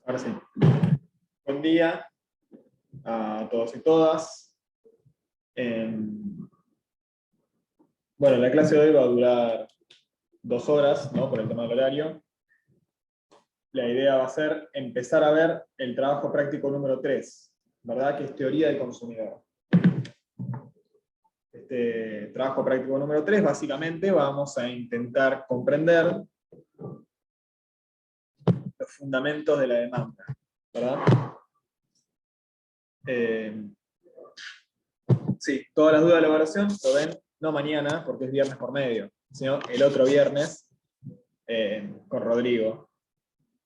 Ahora sí. Buen día a todos y todas. Bueno, la clase de hoy va a durar 2 horas, ¿no? Por el tema del horario. La idea va a ser empezar a ver el trabajo práctico número 3, ¿verdad? Que es teoría del consumidor. Este trabajo práctico número 3, básicamente vamos a intentar comprender los fundamentos de la demanda, ¿verdad? Sí, todas las dudas de la evaluación lo ven, no mañana, porque es viernes por medio, sino el otro viernes con Rodrigo.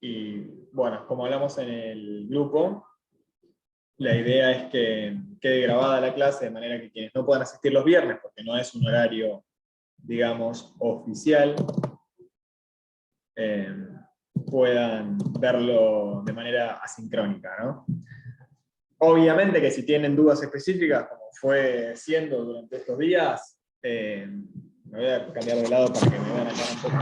Y bueno, como hablamos en el grupo, la idea es que quede grabada la clase de manera que quienes no puedan asistir los viernes, porque no es un horario, digamos, oficial, puedan verlo de manera asincrónica, ¿no? Obviamente que si tienen dudas específicas, como fue siendo durante estos días, me voy a cambiar de lado para que me vean acá un poco.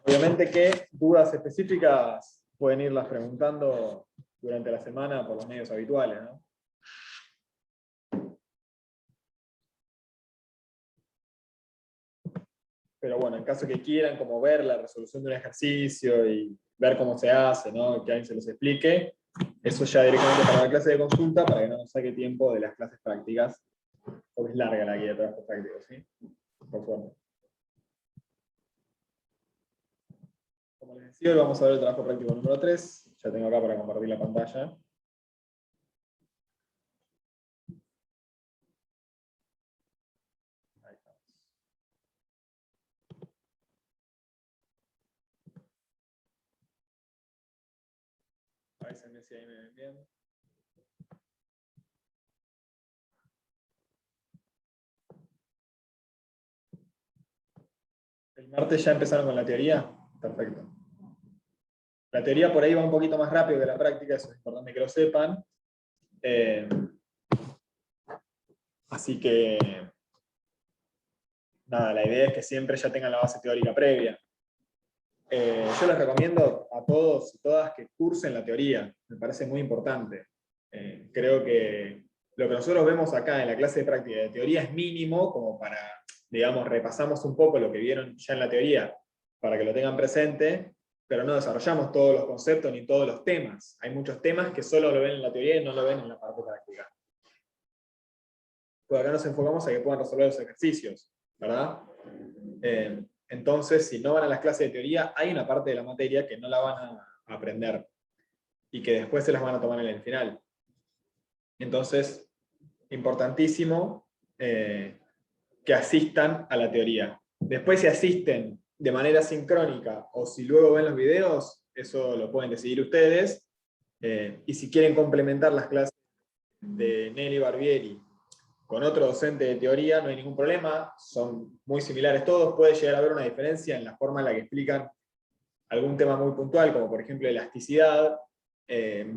Obviamente que dudas específicas pueden irlas preguntando durante la semana por los medios habituales, ¿no? Pero bueno, en caso que quieran como ver la resolución de un ejercicio y ver cómo se hace, ¿no? Que alguien se los explique, eso ya directamente para la clase de consulta, para que no nos saque tiempo de las clases prácticas, porque es larga la guía de trabajo práctico, ¿sí? Por suerte. Como les decía, hoy vamos a ver el trabajo práctico número 3. Ya tengo acá para compartir la pantalla. Ahí estamos. Avísenme si ahí me ven bien. ¿El martes ya empezaron con la teoría? Perfecto. La teoría por ahí va un poquito más rápido que la práctica, eso es importante que lo sepan. Así que, nada, la idea es que siempre ya tengan la base teórica previa. Yo les recomiendo a todos y todas que cursen la teoría, me parece muy importante. Creo que lo que nosotros vemos acá en la clase de práctica de teoría es mínimo, como para, digamos, repasamos un poco lo que vieron ya en la teoría, para que lo tengan presente, pero no desarrollamos todos los conceptos ni todos los temas. Hay muchos temas que solo lo ven en la teoría y no lo ven en la parte práctica. Pues acá nos enfocamos a que puedan resolver los ejercicios, ¿verdad? Entonces, si no van a las clases de teoría, hay una parte de la materia que no la van a aprender y que después se las van a tomar en el final. Entonces, importantísimo que asistan a la teoría. Después, si asisten de manera sincrónica o si luego ven los videos, eso lo pueden decidir ustedes. Y si quieren complementar las clases de Nelly Barbieri con otro docente de teoría, no hay ningún problema, son muy similares todos, puede llegar a haber una diferencia en la forma en la que explican algún tema muy puntual, como por ejemplo elasticidad,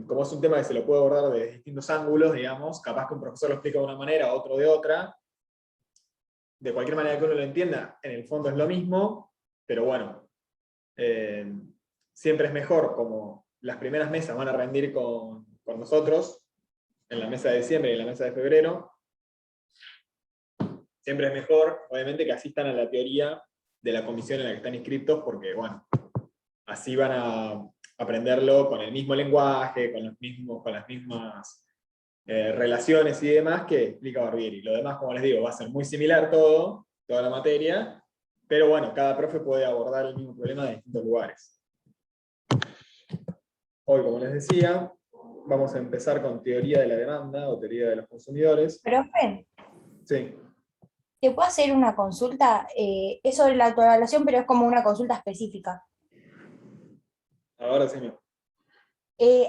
como es un tema que se lo puede abordar de distintos ángulos, digamos, capaz que un profesor lo explica de una manera, otro de otra, de cualquier manera que uno lo entienda, en el fondo es lo mismo, pero bueno, siempre es mejor, como las primeras mesas van a rendir con nosotros, en la mesa de diciembre y en la mesa de febrero, siempre es mejor, obviamente, que asistan a la teoría de la comisión en la que están inscritos, porque, bueno, así van a aprenderlo con el mismo lenguaje, con las mismas relaciones y demás que explica Barbieri. Lo demás, como les digo, va a ser muy similar todo, toda la materia, pero bueno, cada profe puede abordar el mismo problema de distintos lugares. Hoy, como les decía, vamos a empezar con teoría de la demanda o teoría de los consumidores. Profe, Sí. ¿te puedo hacer una consulta? Es sobre la autoevaluación, pero es como una consulta específica. Ahora sí.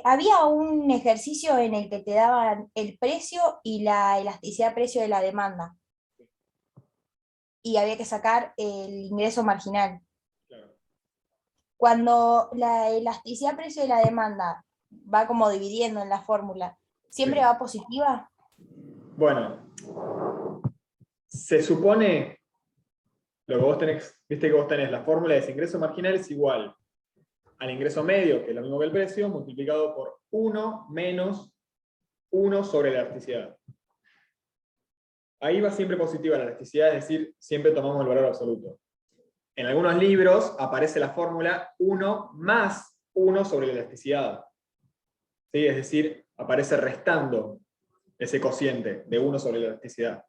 Había un ejercicio en el que te daban el precio y la elasticidad precio de la demanda. Y había que sacar el ingreso marginal. Claro. Cuando la elasticidad precio de la demanda va como dividiendo en la fórmula, ¿siempre Sí. va positiva? Bueno, se supone lo que vos tenés, viste que vos tenés la fórmula de ese ingreso marginal es igual al ingreso medio, que es lo mismo que el precio, multiplicado por 1 menos 1 sobre la elasticidad. Ahí va siempre positiva la elasticidad, es decir, siempre tomamos el valor absoluto. En algunos libros aparece la fórmula 1 más 1 sobre la elasticidad. ¿Sí? Es decir, aparece restando ese cociente de 1 sobre la elasticidad.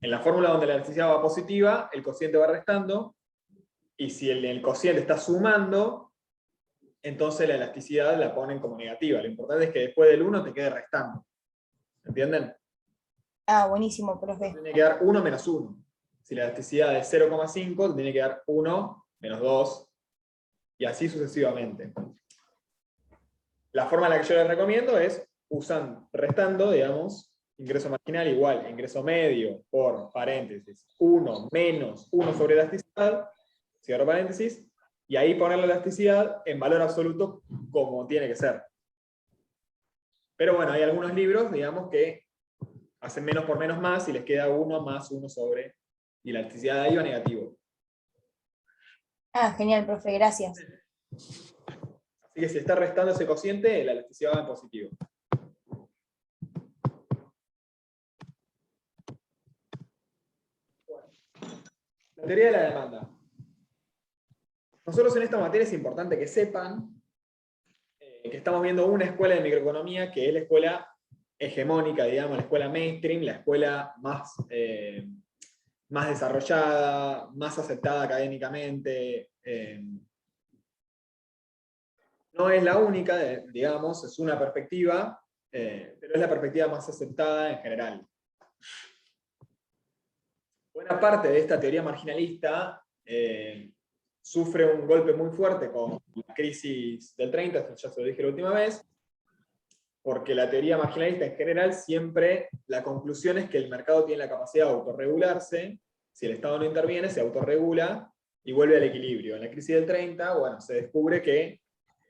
En la fórmula donde la elasticidad va positiva, el cociente va restando, y si el cociente está sumando, entonces la elasticidad la ponen como negativa. Lo importante es que después del 1 te quede restando. ¿Entienden? Ah, buenísimo, profe. Tiene que dar 1 menos 1. Si la elasticidad es 0,5, tiene que dar 1 menos 2, y así sucesivamente. La forma en la que yo les recomiendo es restando, digamos, ingreso marginal igual a ingreso medio por paréntesis 1 menos 1 sobre elasticidad, cierro paréntesis, y ahí poner la elasticidad en valor absoluto como tiene que ser. Pero bueno, hay algunos libros, digamos, que hacen menos por menos más y les queda 1 más 1 sobre, y la elasticidad de ahí va negativo. Ah, genial, profe, gracias. Así que si está restando ese cociente, la elasticidad va en positivo. La teoría de la demanda. Nosotros en esta materia es importante que sepan que estamos viendo una escuela de microeconomía que es la escuela hegemónica, digamos, la escuela mainstream, la escuela más desarrollada, más aceptada académicamente. No es la única, digamos, es una perspectiva, pero es la perspectiva más aceptada en general. Buena parte de esta teoría marginalista sufre un golpe muy fuerte con la crisis del 30, esto ya se lo dije la última vez, porque la teoría marginalista en general siempre, la conclusión es que el mercado tiene la capacidad de autorregularse, si el Estado no interviene, se autorregula y vuelve al equilibrio. En la crisis del 30, bueno, se descubre que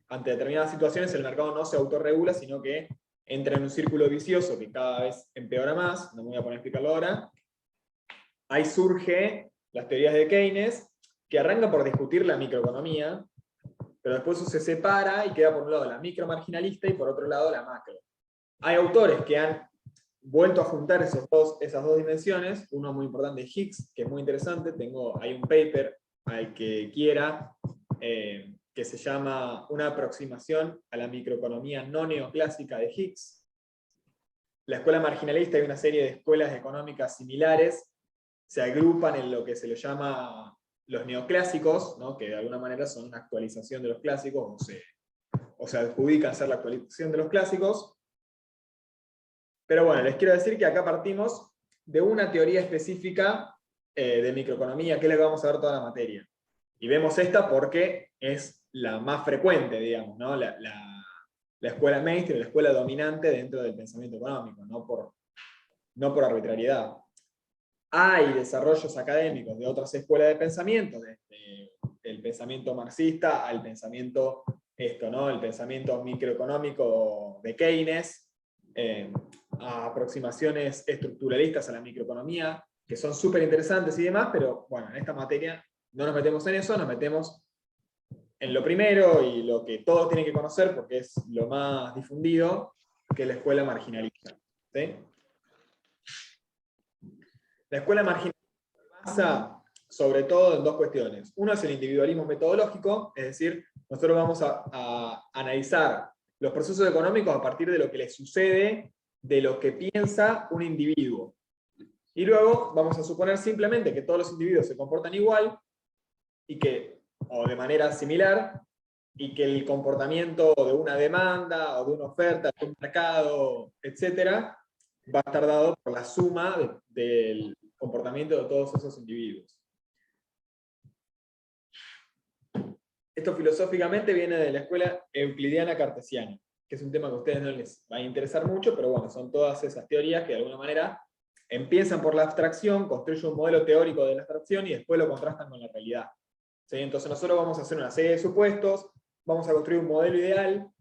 ante determinadas situaciones el mercado no se autorregula, sino que entra en un círculo vicioso que cada vez empeora más, no me voy a poner a explicarlo ahora. Ahí surge las teorías de Keynes, que arrancan por discutir la microeconomía, pero después eso se separa y queda por un lado la micro marginalista y por otro lado la macro. Hay autores que han vuelto a juntar esas dos dimensiones, uno muy importante es Hicks, que es muy interesante, hay un paper al que quiera, que se llama Una aproximación a la microeconomía no neoclásica de Hicks. La escuela marginalista y una serie de escuelas económicas similares se agrupan en lo que se le llama los neoclásicos, ¿no? Que de alguna manera son una actualización de los clásicos, o se adjudican ser la actualización de los clásicos. Pero bueno, les quiero decir que acá partimos de una teoría específica de microeconomía, que es la que vamos a ver toda la materia. Y vemos esta porque es la más frecuente, digamos, ¿no? La escuela mainstream, la escuela dominante dentro del pensamiento económico, no por arbitrariedad. Hay desarrollos académicos de otras escuelas de pensamiento, desde el pensamiento marxista al pensamiento, ¿no? El pensamiento microeconómico de Keynes, a aproximaciones estructuralistas a la microeconomía, que son súper interesantes y demás, pero bueno, en esta materia no nos metemos en eso, nos metemos en lo primero y lo que todos tienen que conocer porque es lo más difundido, que es la escuela marginalista. ¿Sí? La escuela marginalista se basa sobre todo en dos cuestiones. Uno es el individualismo metodológico, es decir, nosotros vamos a analizar los procesos económicos a partir de lo que les sucede, de lo que piensa un individuo. Y luego vamos a suponer simplemente que todos los individuos se comportan igual, o de manera similar, y que el comportamiento de una demanda, o de una oferta, de un mercado, etc., va a estar dado por la suma del comportamiento de todos esos individuos. Esto filosóficamente viene de la escuela euclidiana cartesiana, que es un tema que a ustedes no les va a interesar mucho, pero bueno, son todas esas teorías que de alguna manera empiezan por la abstracción, construyen un modelo teórico de la abstracción y después lo contrastan con la realidad. ¿Sí? Entonces nosotros vamos a hacer una serie de supuestos, vamos a construir un modelo ideal,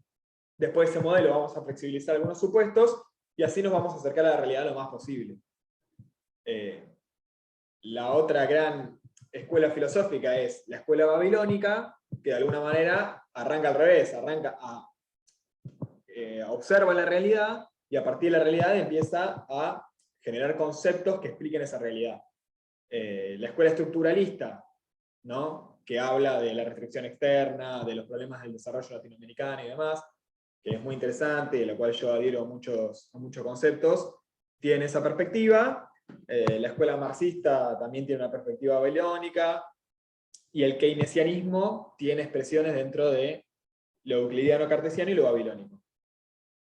después de ese modelo vamos a flexibilizar algunos supuestos, y así nos vamos a acercar a la realidad lo más posible. La otra gran escuela filosófica es la escuela babilónica, que de alguna manera arranca al revés, observa la realidad y a partir de la realidad empieza a generar conceptos que expliquen esa realidad. La escuela estructuralista, ¿no? Que habla de la restricción externa, de los problemas del desarrollo latinoamericano y demás, que es muy interesante, y de la cual yo adhiero a muchos conceptos, tiene esa perspectiva. La escuela marxista también tiene una perspectiva babilónica, y el keynesianismo tiene expresiones dentro de lo euclidiano cartesiano y lo babilónico.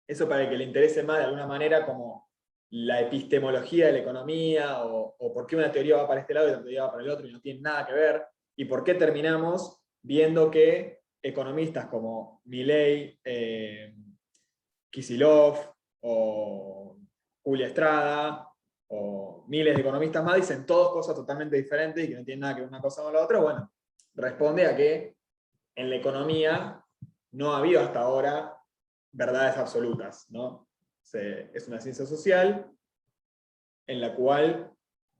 Eso para el que le interese más de alguna manera como la epistemología de la economía, o por qué una teoría va para este lado y otra teoría va para el otro y no tiene nada que ver, y por qué terminamos viendo que economistas como Milley, Kicillof o Julia Estrada o miles de economistas más dicen todas cosas totalmente diferentes y que no tienen nada que ver una cosa con la otra. Bueno, responde a que en la economía no ha habido hasta ahora verdades absolutas, ¿no? Es una ciencia social en la cual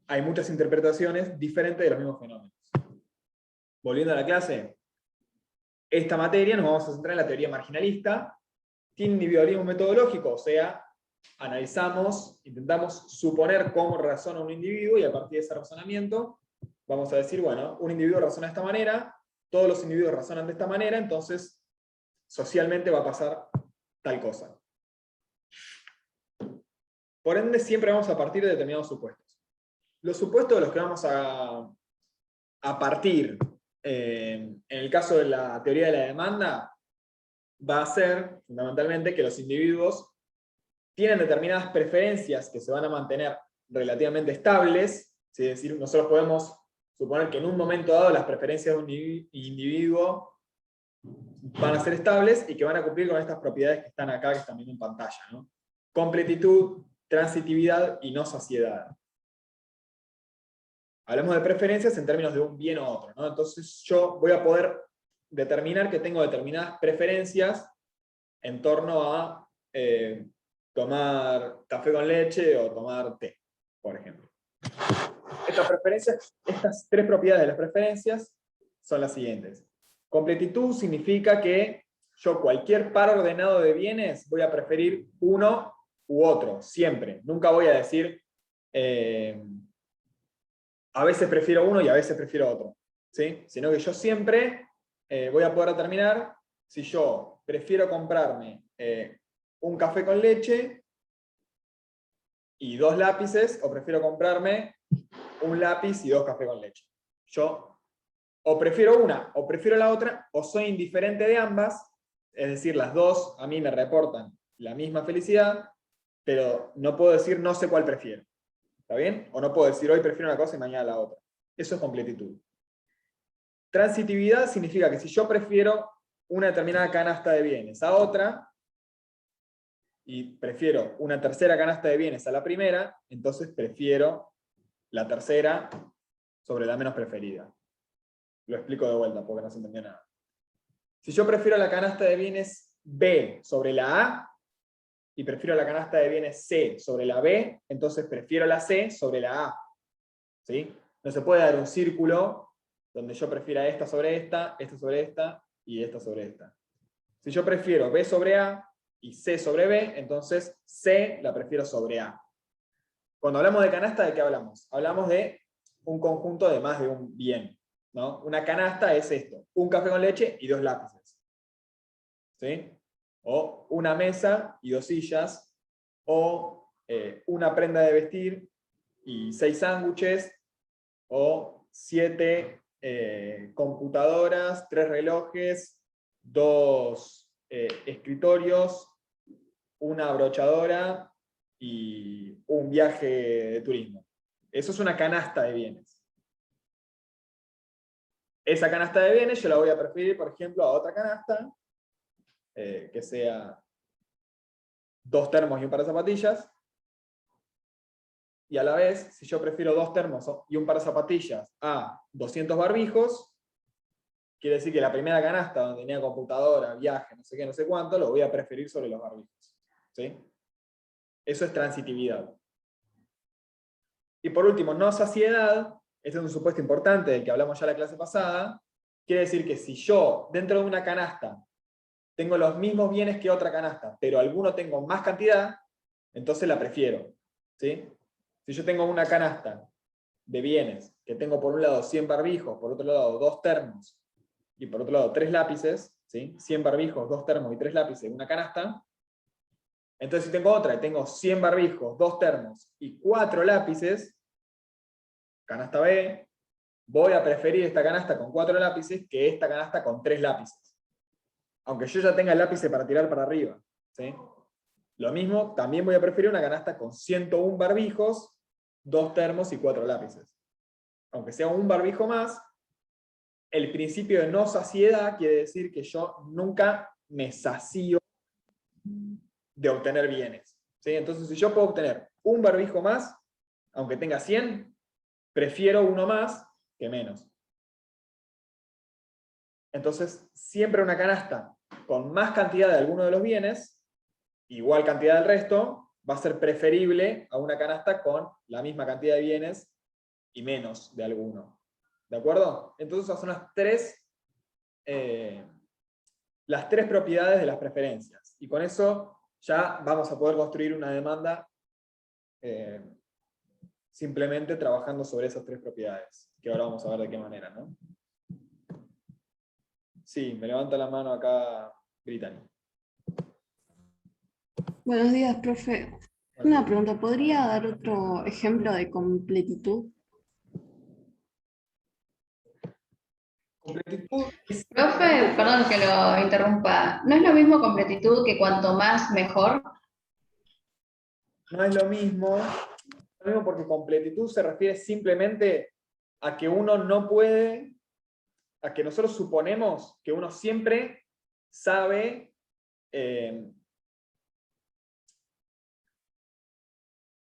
hay muchas interpretaciones diferentes de los mismos fenómenos. Volviendo a la clase, esta materia nos vamos a centrar en la teoría marginalista. Tiene individualismo metodológico, o sea, analizamos, intentamos suponer cómo razona un individuo y a partir de ese razonamiento vamos a decir, bueno, un individuo razona de esta manera, todos los individuos razonan de esta manera, entonces socialmente va a pasar tal cosa. Por ende, siempre vamos a partir de determinados supuestos. Los supuestos de los que vamos a partir, en el caso de la teoría de la demanda, va a ser, fundamentalmente, que los individuos tienen determinadas preferencias que se van a mantener relativamente estables, es decir, nosotros podemos suponer que en un momento dado las preferencias de un individuo van a ser estables y que van a cumplir con estas propiedades que están acá, que están viendo en pantalla, ¿no? Completitud, transitividad y no saciedad. Hablamos de preferencias en términos de un bien o otro, ¿no? Entonces yo voy a poder determinar que tengo determinadas preferencias en torno a tomar café con leche o tomar té, por ejemplo. Estas tres propiedades de las preferencias son las siguientes. Completitud significa que yo cualquier par ordenado de bienes voy a preferir uno u otro, siempre. Nunca voy a decir a veces prefiero uno y a veces prefiero otro, ¿sí? Sino que yo siempre voy a poder determinar si yo prefiero comprarme un café con leche y 2 lápices, o prefiero comprarme un lápiz y 2 cafés con leche. Yo o prefiero una o prefiero la otra, o soy indiferente de ambas, es decir, las dos a mí me reportan la misma felicidad, pero no puedo decir no sé cuál prefiero. ¿Está bien? O no puedo decir hoy prefiero una cosa y mañana la otra. Eso es completitud. Transitividad significa que si yo prefiero una determinada canasta de bienes a otra, y prefiero una tercera canasta de bienes a la primera, entonces prefiero la tercera sobre la menos preferida. Lo explico de vuelta porque no se entendió nada. Si yo prefiero la canasta de bienes B sobre la A, y prefiero la canasta de bienes C sobre la B, entonces prefiero la C sobre la A. ¿Sí? No se puede dar un círculo donde yo prefiera esta sobre esta sobre esta y esta sobre esta. Si yo prefiero B sobre A y C sobre B, entonces C la prefiero sobre A. Cuando hablamos de canasta, ¿de qué hablamos? Hablamos de un conjunto de más de un bien, ¿no? Una canasta es esto: un café con leche y 2 lápices. ¿Sí? O una mesa y 2 sillas, o una prenda de vestir y 6 sándwiches, o 7 computadoras, 3 relojes, 2 escritorios, una abrochadora y un viaje de turismo. Eso es una canasta de bienes. Esa canasta de bienes yo la voy a preferir, por ejemplo, a otra canasta, que sea 2 termos y un par de zapatillas, y a la vez, si yo prefiero 2 termos y un par de zapatillas a 200 barbijos, quiere decir que la primera canasta, donde tenía computadora, viaje, no sé qué, no sé cuánto, lo voy a preferir sobre los barbijos. ¿Sí? Eso es transitividad. Y por último, no saciedad este es un supuesto importante del que hablamos ya la clase pasada, quiere decir que si yo dentro de una canasta tengo los mismos bienes que otra canasta, pero alguno tengo más cantidad, entonces la prefiero. ¿Sí? Si yo tengo una canasta de bienes, que tengo por un lado 100 barbijos, por otro lado 2 termos, y por otro lado 3 lápices, ¿sí? 100 barbijos, 2 termos y 3 lápices en una canasta, entonces si tengo otra y tengo 100 barbijos, 2 termos y 4 lápices, canasta B, voy a preferir esta canasta con 4 lápices que esta canasta con 3 lápices. Aunque yo ya tenga el lápiz para tirar para arriba. ¿Sí? Lo mismo, también voy a preferir una canasta con 101 barbijos, 2 termos y 4 lápices. Aunque sea un barbijo más, el principio de no saciedad quiere decir que yo nunca me sacío de obtener bienes. ¿Sí? Entonces, si yo puedo obtener un barbijo más, aunque tenga 100, prefiero uno más que menos. Entonces, siempre una canasta con más cantidad de alguno de los bienes, igual cantidad del resto, va a ser preferible a una canasta con la misma cantidad de bienes y menos de alguno. ¿De acuerdo? Entonces, esas son las tres propiedades de las preferencias. Y con eso ya vamos a poder construir una demanda simplemente trabajando sobre esas tres propiedades, que ahora vamos a ver de qué manera, ¿no? Sí, me levanta la mano acá Brittany. Buenos días, profe. Una pregunta, ¿podría dar otro ejemplo de completitud? Completitud es... Profe, perdón que lo interrumpa, ¿no es lo mismo completitud que cuanto más mejor? No es lo mismo porque completitud se refiere simplemente a que uno no puede, a que nosotros suponemos que uno siempre sabe qué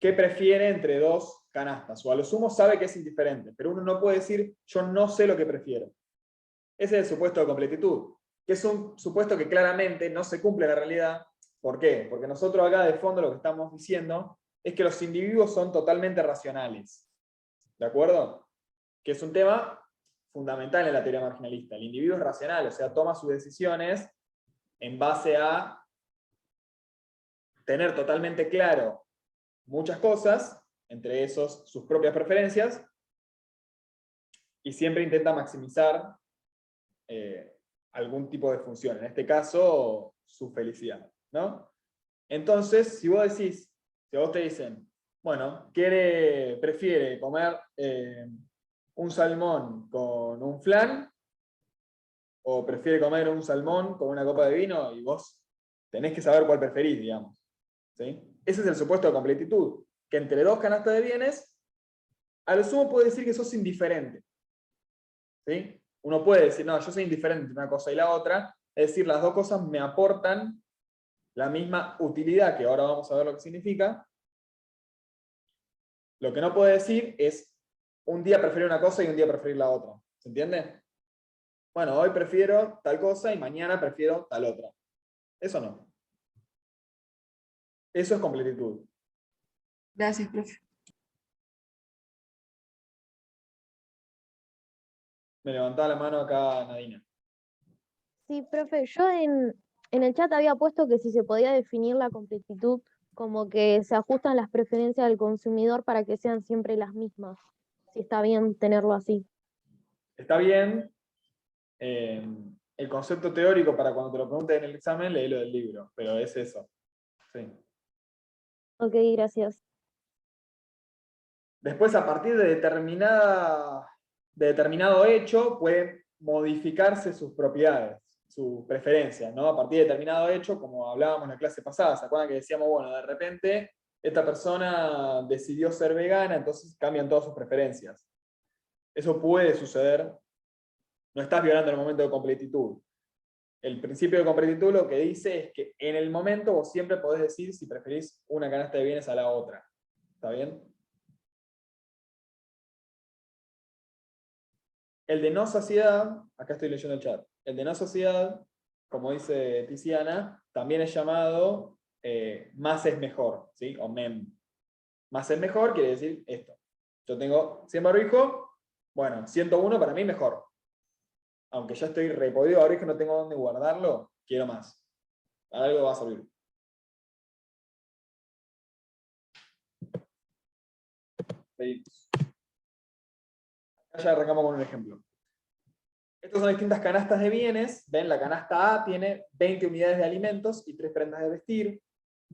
prefiere entre dos canastas, o a lo sumo sabe que es indiferente, pero uno no puede decir yo no sé lo que prefiero. Ese es el supuesto de completitud, que es un supuesto que claramente no se cumple en la realidad. ¿Por qué? Porque nosotros acá de fondo lo que estamos diciendo es que los individuos son totalmente racionales. ¿De acuerdo? Que es un tema fundamental en la teoría marginalista. El individuo es racional, o sea, toma sus decisiones en base a tener totalmente claro muchas cosas, entre esos sus propias preferencias, y siempre intenta maximizar algún tipo de función, en este caso, su felicidad, ¿no? Entonces, si vos te dicen, bueno, prefiere comer un salmón con un flan, o prefiere comer un salmón con una copa de vino, y vos tenés que saber cuál preferís, digamos. ¿Sí? Ese es el supuesto de completitud, que entre dos canastas de bienes, a lo sumo puede decir que sos indiferente. ¿Sí? Uno puede decir, no, yo soy indiferente entre una cosa y la otra, es decir, las dos cosas me aportan la misma utilidad, que ahora vamos a ver lo que significa. Lo que no puede decir es, un día preferir una cosa y un día preferir la otra. ¿Se entiende? Bueno, hoy prefiero tal cosa y mañana prefiero tal otra. Eso no. Eso es completitud. Gracias, profe. Me levantaba la mano acá Nadina. Sí, profe, yo en el chat había puesto que si se podía definir la completitud como que se ajustan las preferencias del consumidor para que sean siempre las mismas. Si está bien tenerlo así. Está bien. El concepto teórico para cuando te lo pregunten en el examen, léelo del libro, pero es eso. Sí. Ok, gracias. Después, a partir de determinado hecho, pueden modificarse sus propiedades, sus preferencias, ¿no? A partir de determinado hecho, como hablábamos en la clase pasada, ¿se acuerdan que decíamos, bueno, de repente esta persona decidió ser vegana, entonces cambian todas sus preferencias? Eso puede suceder. No estás violando el momento de completitud. El principio de completitud lo que dice es que en el momento vos siempre podés decir si preferís una canasta de bienes a la otra. ¿Está bien? El de no saciedad, acá estoy leyendo el chat, el de no saciedad, como dice Tiziana, también es llamado más es mejor, ¿sí? O mem. Más es mejor quiere decir esto. Yo tengo 100 barbijos, Bueno, 101 para mí mejor. Aunque ya estoy repodido, ahora es que no tengo dónde guardarlo, quiero más. Para algo va a servir. Seguimos. Acá ya arrancamos con un ejemplo. Estas son distintas canastas de bienes. Ven, la canasta A tiene 20 unidades de alimentos y 3 prendas de vestir.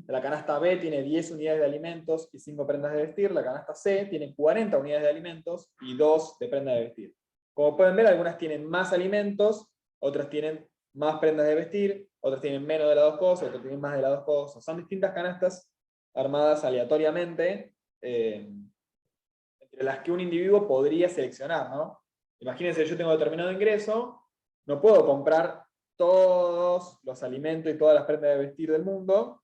La canasta B tiene 10 unidades de alimentos y 5 prendas de vestir. La canasta C tiene 40 unidades de alimentos y 2 de prendas de vestir. Como pueden ver, algunas tienen más alimentos, otras tienen más prendas de vestir, otras tienen menos de las dos cosas, otras tienen más de las dos cosas. Son distintas canastas armadas aleatoriamente, entre las que un individuo podría seleccionar, ¿no? Imagínense, yo tengo determinado ingreso, no puedo comprar todos los alimentos y todas las prendas de vestir del mundo,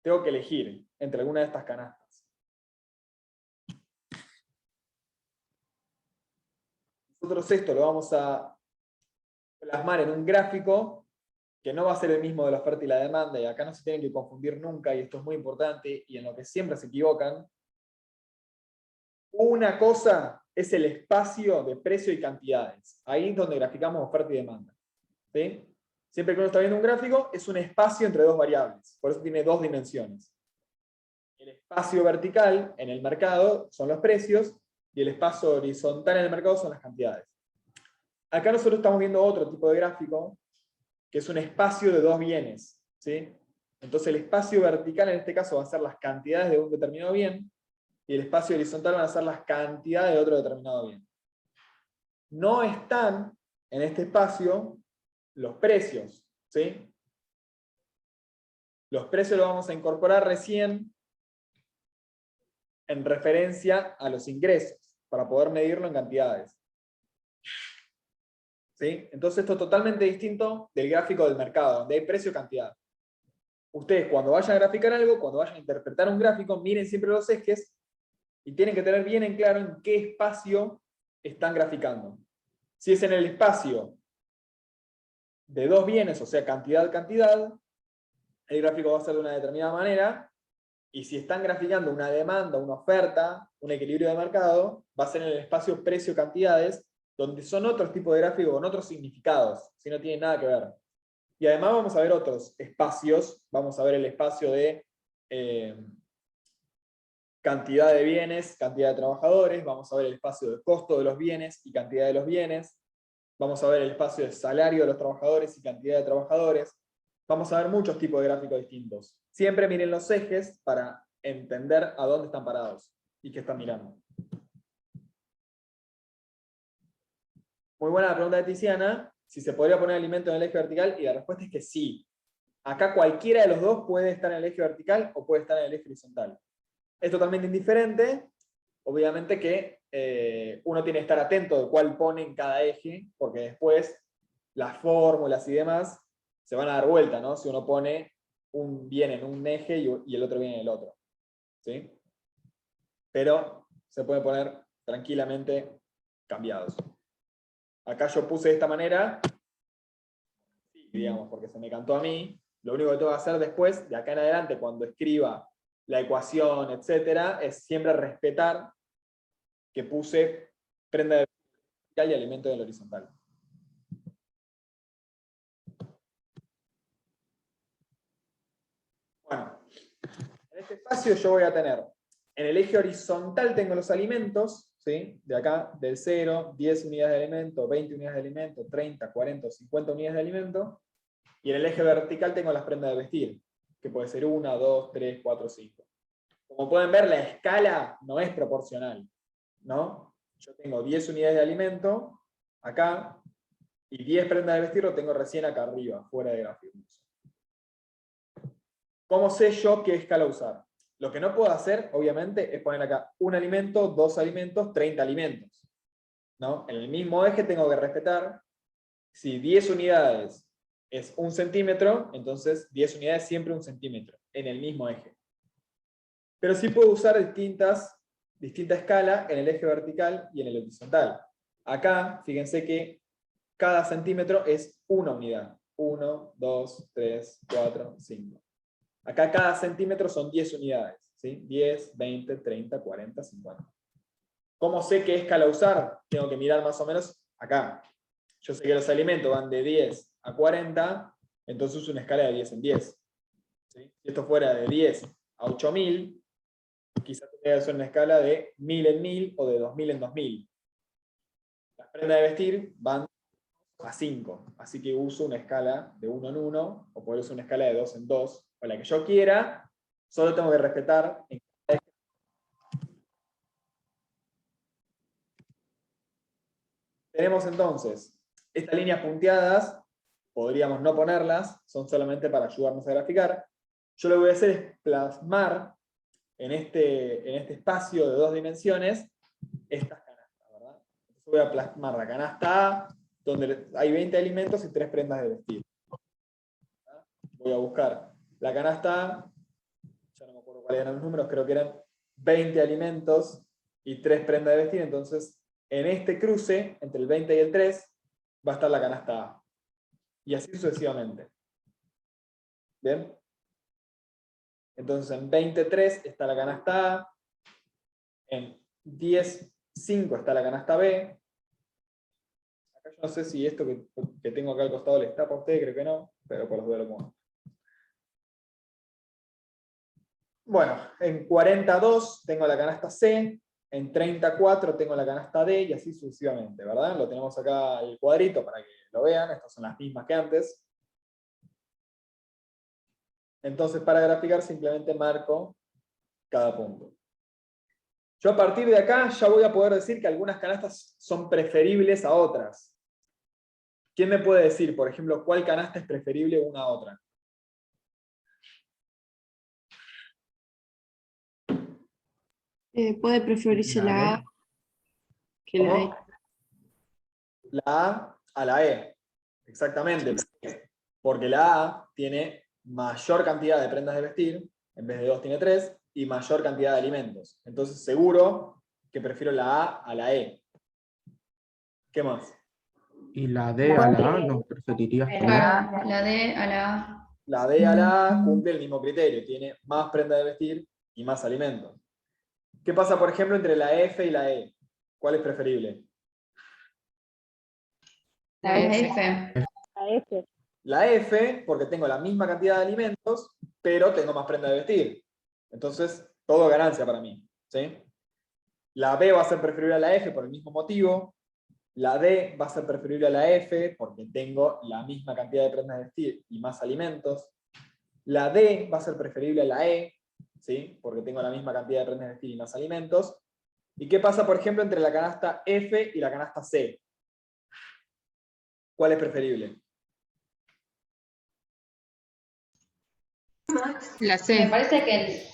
tengo que elegir entre alguna de estas canastas. Nosotros esto lo vamos a plasmar en un gráfico que no va a ser el mismo de la oferta y la demanda, y acá no se tienen que confundir nunca, y esto es muy importante, y en lo que siempre se equivocan. Una cosa es el espacio de precio y cantidades. Ahí es donde graficamos oferta y demanda. ¿Sí? Siempre que uno está viendo un gráfico, es un espacio entre dos variables. Por eso tiene dos dimensiones. El espacio vertical en el mercado son los precios, y el espacio horizontal en el mercado son las cantidades. Acá nosotros estamos viendo otro tipo de gráfico, que es un espacio de dos bienes. ¿Sí? Entonces el espacio vertical en este caso va a ser las cantidades de un determinado bien, y el espacio horizontal van a ser las cantidades de otro determinado bien. No están en este espacio los precios. ¿Sí? Los precios los vamos a incorporar recién en referencia a los ingresos, para poder medirlo en cantidades. ¿Sí? Entonces esto es totalmente distinto del gráfico del mercado, donde hay precio-cantidad. Ustedes cuando vayan a graficar algo, cuando vayan a interpretar un gráfico, miren siempre los ejes, y tienen que tener bien en claro en qué espacio están graficando. Si es en el espacio de dos bienes, o sea, cantidad-cantidad, el gráfico va a ser de una determinada manera, y si están graficando una demanda, una oferta, un equilibrio de mercado, va a ser en el espacio precio-cantidades, donde son otros tipos de gráficos con otros significados, si no tienen nada que ver. Y además vamos a ver otros espacios, vamos a ver el espacio de cantidad de bienes, cantidad de trabajadores, vamos a ver el espacio de costo de los bienes y cantidad de los bienes, vamos a ver el espacio de salario de los trabajadores y cantidad de trabajadores, vamos a ver muchos tipos de gráficos distintos. Siempre miren los ejes para entender a dónde están parados y qué están mirando. Muy buena la pregunta de Tiziana, si se podría poner alimento en el eje vertical, y la respuesta es que sí. Acá cualquiera de los dos puede estar en el eje vertical o puede estar en el eje horizontal. Es totalmente indiferente, obviamente que uno tiene que estar atento de cuál pone en cada eje, porque después las fórmulas y demás se van a dar vuelta, ¿no? Si uno pone un bien en un eje y el otro bien en el otro. ¿Sí? Pero se puede poner tranquilamente cambiados. Acá yo puse de esta manera, digamos, porque se me cantó a mí. Lo único que tengo que hacer después, de acá en adelante, cuando escriba la ecuación, etcétera, es siempre respetar que puse prenda de vertical y alimento del horizontal. Bueno, en este espacio yo voy a tener, en el eje horizontal tengo los alimentos, ¿sí? De acá, del 0, 10 unidades de alimento, 20 unidades de alimento, 30, 40, 50 unidades de alimento, y en el eje vertical tengo las prendas de vestir, que puede ser 1, 2, 3, 4, 5. Como pueden ver, la escala no es proporcional, ¿no? Yo tengo 10 unidades de alimento acá, y 10 prendas de vestir lo tengo recién acá arriba, fuera de gráfico. ¿Cómo sé yo qué escala usar? Lo que no puedo hacer, obviamente, es poner acá un alimento, 2 alimentos, 30 alimentos. ¿No? En el mismo eje tengo que respetar, si 10 unidades es 1 centímetro, entonces 10 unidades siempre 1 centímetro, en el mismo eje. Pero sí puedo usar distinta escala en el eje vertical y en el horizontal. Acá, fíjense que cada centímetro es una unidad. 1, 2, 3, 4, 5. Acá cada centímetro son 10 unidades. ¿Sí? 10, 20, 30, 40, 50. ¿Cómo sé qué escala usar? Tengo que mirar más o menos acá. Yo sé que los alimentos van de 10 a 40, entonces uso una escala de 10 en 10. ¿Sí? Si esto fuera de 10 a 8000, quizás tendría que hacer una escala de 1000 en 1000 o de 2000 en 2000. Las prendas de vestir van a 5, así que uso una escala de 1 en 1, o puedo usar una escala de 2 en 2, o la que yo quiera, solo tengo que respetar en cada. Tenemos entonces estas líneas punteadas, podríamos no ponerlas, son solamente para ayudarnos a graficar. Yo lo que voy a hacer es plasmar en este espacio de 2 dimensiones estas canastas, ¿verdad? Entonces voy a plasmar la canasta A, donde hay 20 alimentos y 3 prendas de vestir. ¿Verdad? Voy a buscar la canasta A, ya no me acuerdo cuáles eran los números, creo que eran 20 alimentos y 3 prendas de vestir, entonces en este cruce, entre el 20 y el 3, va a estar la canasta A. Y así sucesivamente. ¿Bien? Entonces en 23 está la canasta A, en 10.5 está la canasta B. Acá yo no sé si esto que tengo acá al costado le está para ustedes, creo que no, pero por los dudas lo pongo. Bueno, en 42 tengo la canasta C, en 34 tengo la canasta D y así sucesivamente, ¿verdad? Lo tenemos acá el cuadrito para que lo vean, estas son las mismas que antes. Entonces para graficar simplemente marco cada punto. Yo a partir de acá ya voy a poder decir que algunas canastas son preferibles a otras. ¿Quién me puede decir, por ejemplo, cuál canasta es preferible a una a otra? Puede preferirse la A que la E. ¿Cómo? La A a la E. Exactamente. Porque la A tiene mayor cantidad de prendas de vestir, en vez de 2 tiene 3, y mayor cantidad de alimentos. Entonces seguro que prefiero la A la E. ¿Qué más? Y la D a la A, ¿no preferirías poner? Claro, la D a la A. La D a la A cumple el mismo criterio, tiene más prendas de vestir y más alimentos. ¿Qué pasa, por ejemplo, entre la F y la E? ¿Cuál es preferible? La F. A F. La F, porque tengo la misma cantidad de alimentos, pero tengo más prendas de vestir. Entonces, todo ganancia para mí. ¿Sí? La B va a ser preferible a la F por el mismo motivo. La D va a ser preferible a la F porque tengo la misma cantidad de prendas de vestir y más alimentos. La D va a ser preferible a la E, ¿sí? Porque tengo la misma cantidad de prendas de vestir y más alimentos. ¿Y qué pasa, por ejemplo, entre la canasta F y la canasta C? ¿Cuál es preferible? La Me C. parece que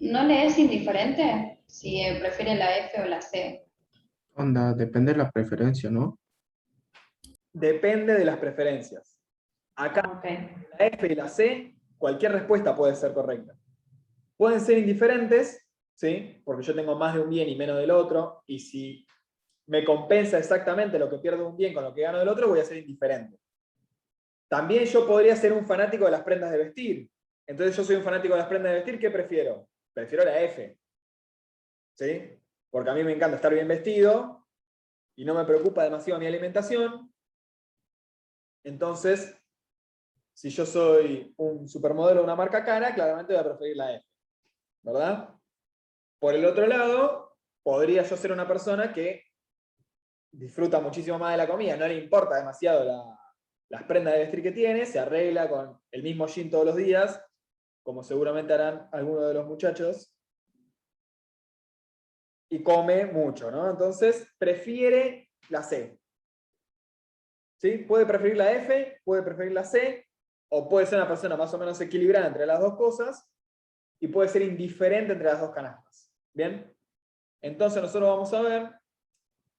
no le es indiferente si prefiere la F o la C. Onda, depende de la preferencia, ¿no? Depende de las preferencias. Acá, Ok. la F y la C, cualquier respuesta puede ser correcta. Pueden ser indiferentes, ¿sí? Porque yo tengo más de un bien y menos del otro, y si me compensa exactamente lo que pierdo de un bien con lo que gano del otro, voy a ser indiferente. También yo podría ser un fanático de las prendas de vestir. Entonces yo soy un fanático de las prendas de vestir, ¿qué prefiero? Prefiero la F. ¿Sí? Porque a mí me encanta estar bien vestido y no me preocupa demasiado mi alimentación. Entonces, si yo soy un supermodelo de una marca cara, claramente voy a preferir la F. ¿Verdad? Por el otro lado, podría yo ser una persona que disfruta muchísimo más de la comida, no le importa demasiado las prendas de vestir que tiene, se arregla con el mismo jean todos los días, como seguramente harán algunos de los muchachos, y come mucho, ¿no? Entonces, prefiere la C. ¿Sí? Puede preferir la F, puede preferir la C, o puede ser una persona más o menos equilibrada entre las dos cosas, y puede ser indiferente entre las dos canastas. ¿Bien? Entonces nosotros vamos a ver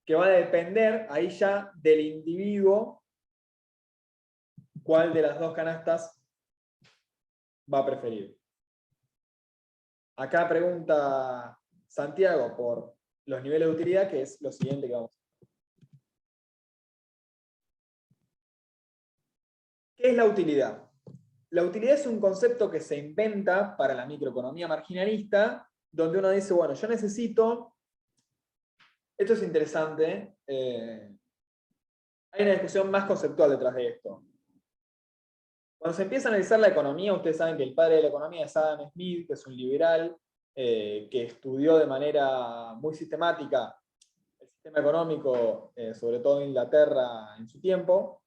que va a depender ahí ya del individuo cuál de las dos canastas va a preferir. Acá pregunta Santiago por los niveles de utilidad, que es lo siguiente que vamos a ver. ¿Qué es la utilidad? La utilidad es un concepto que se inventa para la microeconomía marginalista, donde uno dice, bueno, yo necesito esto es interesante. Hay una discusión más conceptual detrás de esto. Cuando se empieza a analizar la economía, ustedes saben que el padre de la economía es Adam Smith, que es un liberal, que estudió de manera muy sistemática el sistema económico, sobre todo en Inglaterra en su tiempo.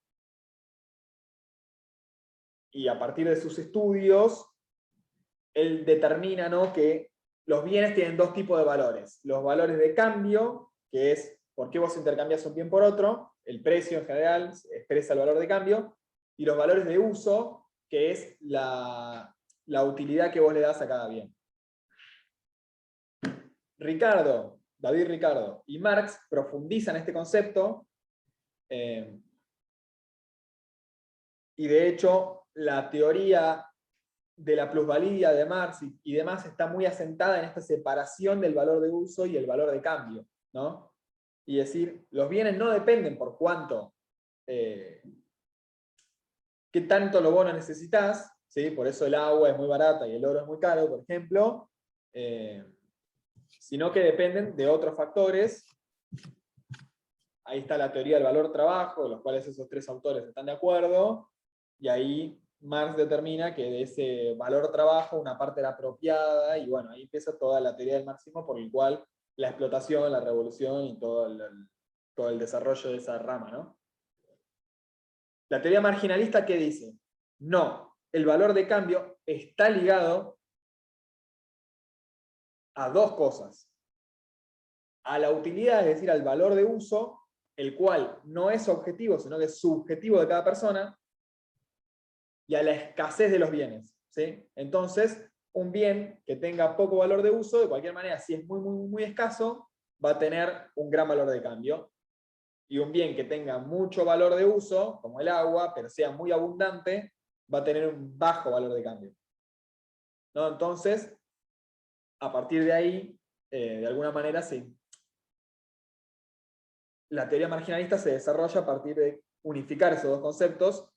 Y a partir de sus estudios, él determina, ¿no?, que los bienes tienen dos tipos de valores. Los valores de cambio, que es por qué vos intercambias un bien por otro, el precio en general expresa el valor de cambio, y los valores de uso, que es la utilidad que vos le das a cada bien. David Ricardo y Marx profundizan este concepto, y de hecho la teoría de la plusvalía de Marx y demás está muy asentada en esta separación del valor de uso y el valor de cambio, ¿no? Y decir, los bienes no dependen por cuánto, qué tanto lo vos no necesitas, ¿sí? Por eso el agua es muy barata y el oro es muy caro, por ejemplo, sino que dependen de otros factores. Ahí está la teoría del valor trabajo, de los cuales esos tres autores están de acuerdo, y ahí Marx determina que de ese valor trabajo una parte era apropiada, y bueno, ahí empieza toda la teoría del marxismo, por el cual la explotación, la revolución y todo el desarrollo de esa rama, ¿no? La teoría marginalista, ¿qué dice? No, el valor de cambio está ligado a dos cosas. A la utilidad, es decir, al valor de uso, el cual no es objetivo, sino que es subjetivo de cada persona, y a la escasez de los bienes, ¿sí? Entonces, un bien que tenga poco valor de uso, de cualquier manera, si es muy, muy, muy escaso, va a tener un gran valor de cambio. Y un bien que tenga mucho valor de uso, como el agua, pero sea muy abundante, va a tener un bajo valor de cambio, ¿no? Entonces, a partir de ahí, de alguna manera, sí, la teoría marginalista se desarrolla a partir de unificar esos dos conceptos.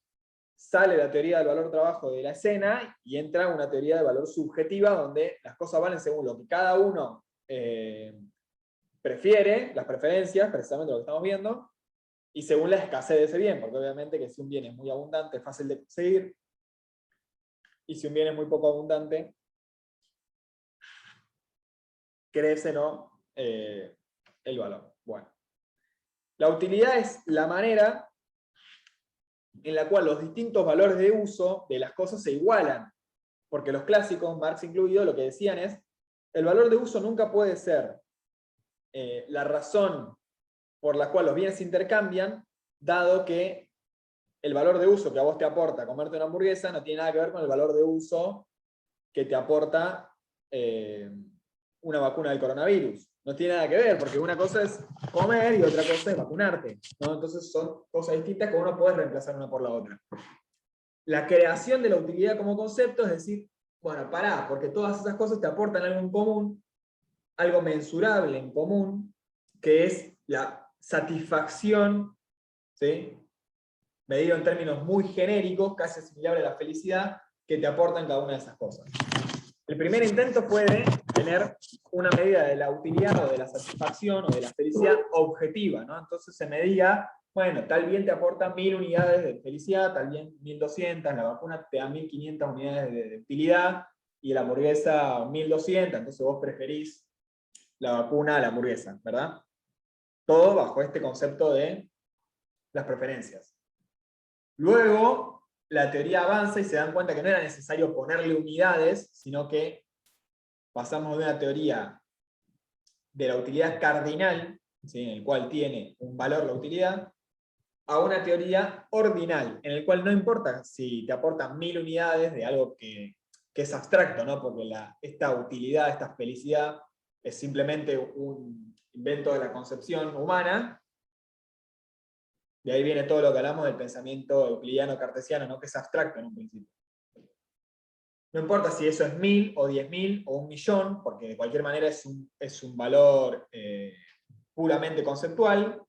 Sale la teoría del valor trabajo de la escena y entra una teoría de valor subjetiva donde las cosas valen según lo que cada uno prefiere, las preferencias, precisamente lo que estamos viendo, y según la escasez de ese bien, porque obviamente que si un bien es muy abundante es fácil de conseguir, y si un bien es muy poco abundante, crece, ¿no?, el valor. Bueno. La utilidad es la manera en la cual los distintos valores de uso de las cosas se igualan. Porque los clásicos, Marx incluido, lo que decían es, el valor de uso nunca puede ser la razón por la cual los bienes se intercambian, dado que el valor de uso que a vos te aporta comerte una hamburguesa no tiene nada que ver con el valor de uso que te aporta una vacuna del coronavirus. No tiene nada que ver, porque una cosa es comer y otra cosa es vacunarte, ¿no? Entonces son cosas distintas que uno puede reemplazar una por la otra. La creación de la utilidad como concepto es decir, bueno, pará, porque todas esas cosas te aportan algo en común, algo mensurable en común, que es la satisfacción, ¿sí?, medido en términos muy genéricos, casi asimilable a la felicidad, que te aportan cada una de esas cosas. El primer intento fue de tener una medida de la utilidad o de la satisfacción o de la felicidad objetiva, ¿no? Entonces se medía, bueno, tal bien te aporta 1000 unidades de felicidad, tal bien 1200, la vacuna te da 1500 unidades de utilidad, y la hamburguesa 1200, entonces vos preferís la vacuna a la hamburguesa, ¿verdad? Todo bajo este concepto de las preferencias. Luego, la teoría avanza y se dan cuenta que no era necesario ponerle unidades, sino que pasamos de una teoría de la utilidad cardinal, ¿sí?, en el cual tiene un valor la utilidad, a una teoría ordinal, en el cual no importa si te aportan 1000 unidades de algo que es abstracto, ¿no? Porque esta utilidad, esta felicidad, es simplemente un invento de la concepción humana. De ahí viene todo lo que hablamos del pensamiento euclidiano-cartesiano, ¿no?, que es abstracto en un principio. No importa si eso es 1000 o 10.000 o 1.000.000, porque de cualquier manera es un valor puramente conceptual.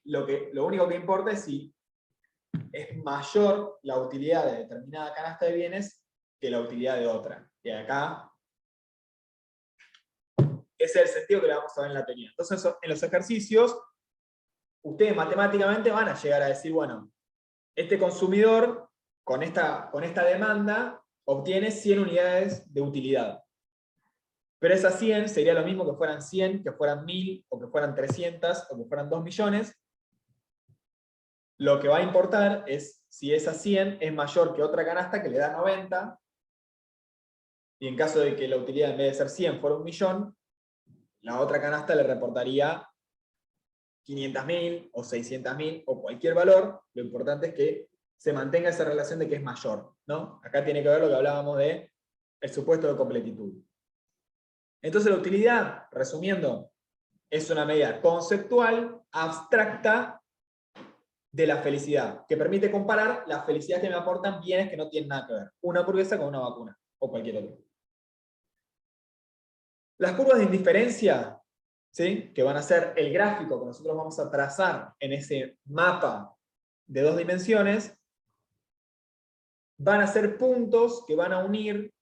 Lo único que importa es si es mayor la utilidad de determinada canasta de bienes que la utilidad de otra. Y acá Ese es el sentido que le vamos a ver en la teoría. Entonces, en los ejercicios, ustedes matemáticamente van a llegar a decir, bueno, este consumidor con esta demanda obtiene 100 unidades de utilidad. Pero esas 100 sería lo mismo que fueran 100, que fueran 1000, o que fueran 300, o que fueran 2 millones. Lo que va a importar es si esa 100 es mayor que otra canasta que le da 90, y en caso de que la utilidad en vez de ser 100 fuera 1 millón, la otra canasta le reportaría 500.000 o 600.000 o cualquier valor. Lo importante es que se mantenga esa relación de que es mayor, ¿no? Acá tiene que ver lo que hablábamos de el supuesto de completitud. Entonces la utilidad, resumiendo, es una medida conceptual, abstracta, de la felicidad, que permite comparar la felicidad que me aportan bienes que no tienen nada que ver. Una hamburguesa con una vacuna, o cualquier otro. Las curvas de indiferencia, ¿sí?, que van a ser el gráfico que nosotros vamos a trazar en ese mapa de 2 dimensiones, van a ser puntos que van a unir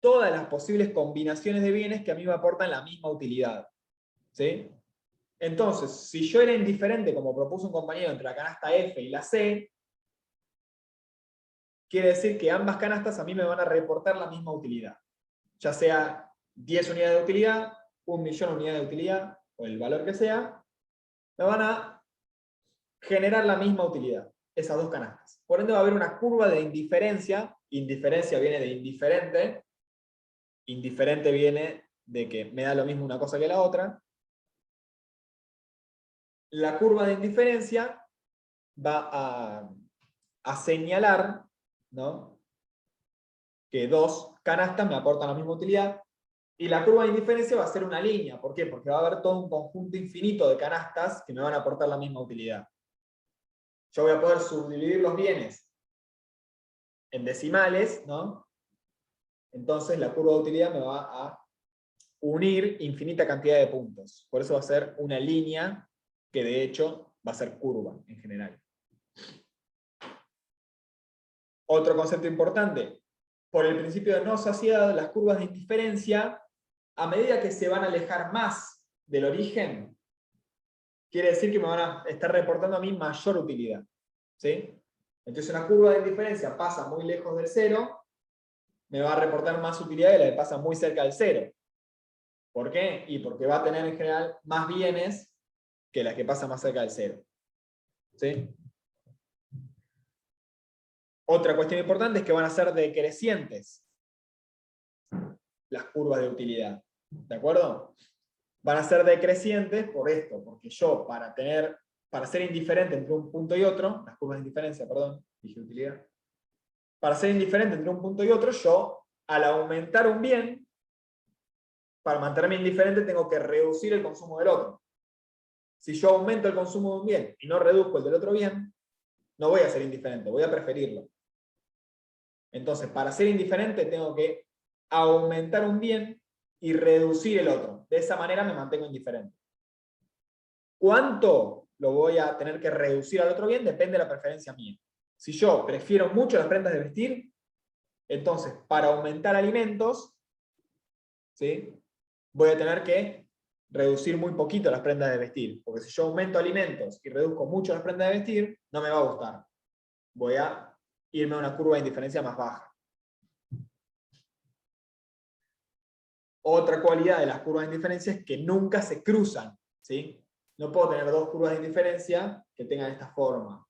todas las posibles combinaciones de bienes que a mí me aportan la misma utilidad, ¿sí? Entonces, si yo era indiferente, como propuso un compañero, entre la canasta F y la C, quiere decir que ambas canastas a mí me van a reportar la misma utilidad. Ya sea 10 unidades de utilidad, 1 millón de unidades de utilidad, o el valor que sea, me van a generar la misma utilidad, esas dos canastas. Por ende va a haber una curva de indiferencia. Indiferencia viene de indiferente. Indiferente viene de que me da lo mismo una cosa que la otra. La curva de indiferencia va a señalar, ¿no?, que dos canastas me aportan la misma utilidad, y la curva de indiferencia va a ser una línea. ¿Por qué? Porque va a haber todo un conjunto infinito de canastas que me van a aportar la misma utilidad. Yo voy a poder subdividir los bienes en decimales, ¿no? Entonces la curva de utilidad me va a unir infinita cantidad de puntos. Por eso va a ser una línea que de hecho va a ser curva en general. Otro concepto importante, por el principio de no saciedad, las curvas de indiferencia, a medida que se van a alejar más del origen, quiere decir que me van a estar reportando a mí mayor utilidad, ¿sí? Entonces una curva de indiferencia pasa muy lejos del cero, me va a reportar más utilidad de la que pasa muy cerca del cero. ¿Por qué? Y porque va a tener en general más bienes que las que pasan más cerca del cero, ¿sí? Otra cuestión importante es que van a ser decrecientes las curvas de utilidad, ¿de acuerdo? Van a ser decrecientes por esto, porque yo para ser indiferente entre un punto y otro, las curvas de indiferencia, perdón, dije utilidad, para ser indiferente entre un punto y otro, yo al aumentar un bien, para mantenerme indiferente tengo que reducir el consumo del otro. Si yo aumento el consumo de un bien y no reduzco el del otro bien, no voy a ser indiferente, voy a preferirlo. Entonces, para ser indiferente tengo que aumentar un bien y reducir el otro. De esa manera me mantengo indiferente. ¿Cuánto lo voy a tener que reducir al otro bien? Depende de la preferencia mía. Si yo prefiero mucho las prendas de vestir, entonces para aumentar alimentos, ¿sí?, voy a tener que reducir muy poquito las prendas de vestir. Porque si yo aumento alimentos y reduzco mucho las prendas de vestir, no me va a gustar. Voy a irme a una curva de indiferencia más baja. Otra cualidad de las curvas de indiferencia es que nunca se cruzan, ¿sí? No puedo tener dos curvas de indiferencia que tengan esta forma,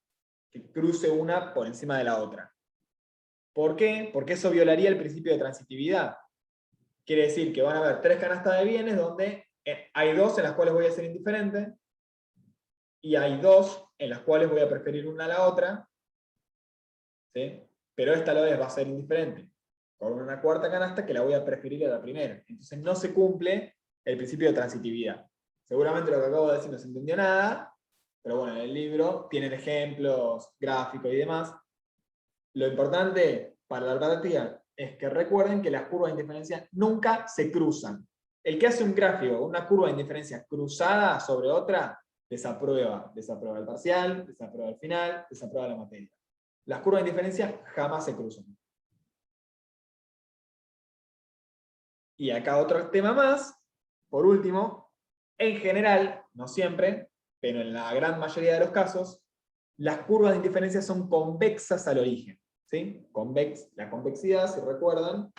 que cruce una por encima de la otra. ¿Por qué? Porque eso violaría el principio de transitividad. Quiere decir que van a haber 3 canastas de bienes donde hay 2 en las cuales voy a ser indiferente, y hay 2 en las cuales voy a preferir una a la otra, ¿sí? Pero esta a la vez va a ser indiferente con una cuarta canasta que la voy a preferir a la primera. Entonces no se cumple el principio de transitividad. Seguramente lo que acabo de decir no se entendió nada, pero bueno, en el libro tienen ejemplos, gráficos y demás. Lo importante para la práctica es que recuerden que las curvas de indiferencia nunca se cruzan. El que hace un gráfico, una curva de indiferencia cruzada sobre otra, desaprueba. Desaprueba el parcial, desaprueba el final, desaprueba la materia. Las curvas de indiferencia jamás se cruzan. Y acá otro tema más, por último, en general, no siempre, pero en la gran mayoría de los casos, las curvas de indiferencia son convexas al origen. ¿Sí? La convexidad, si recuerdan,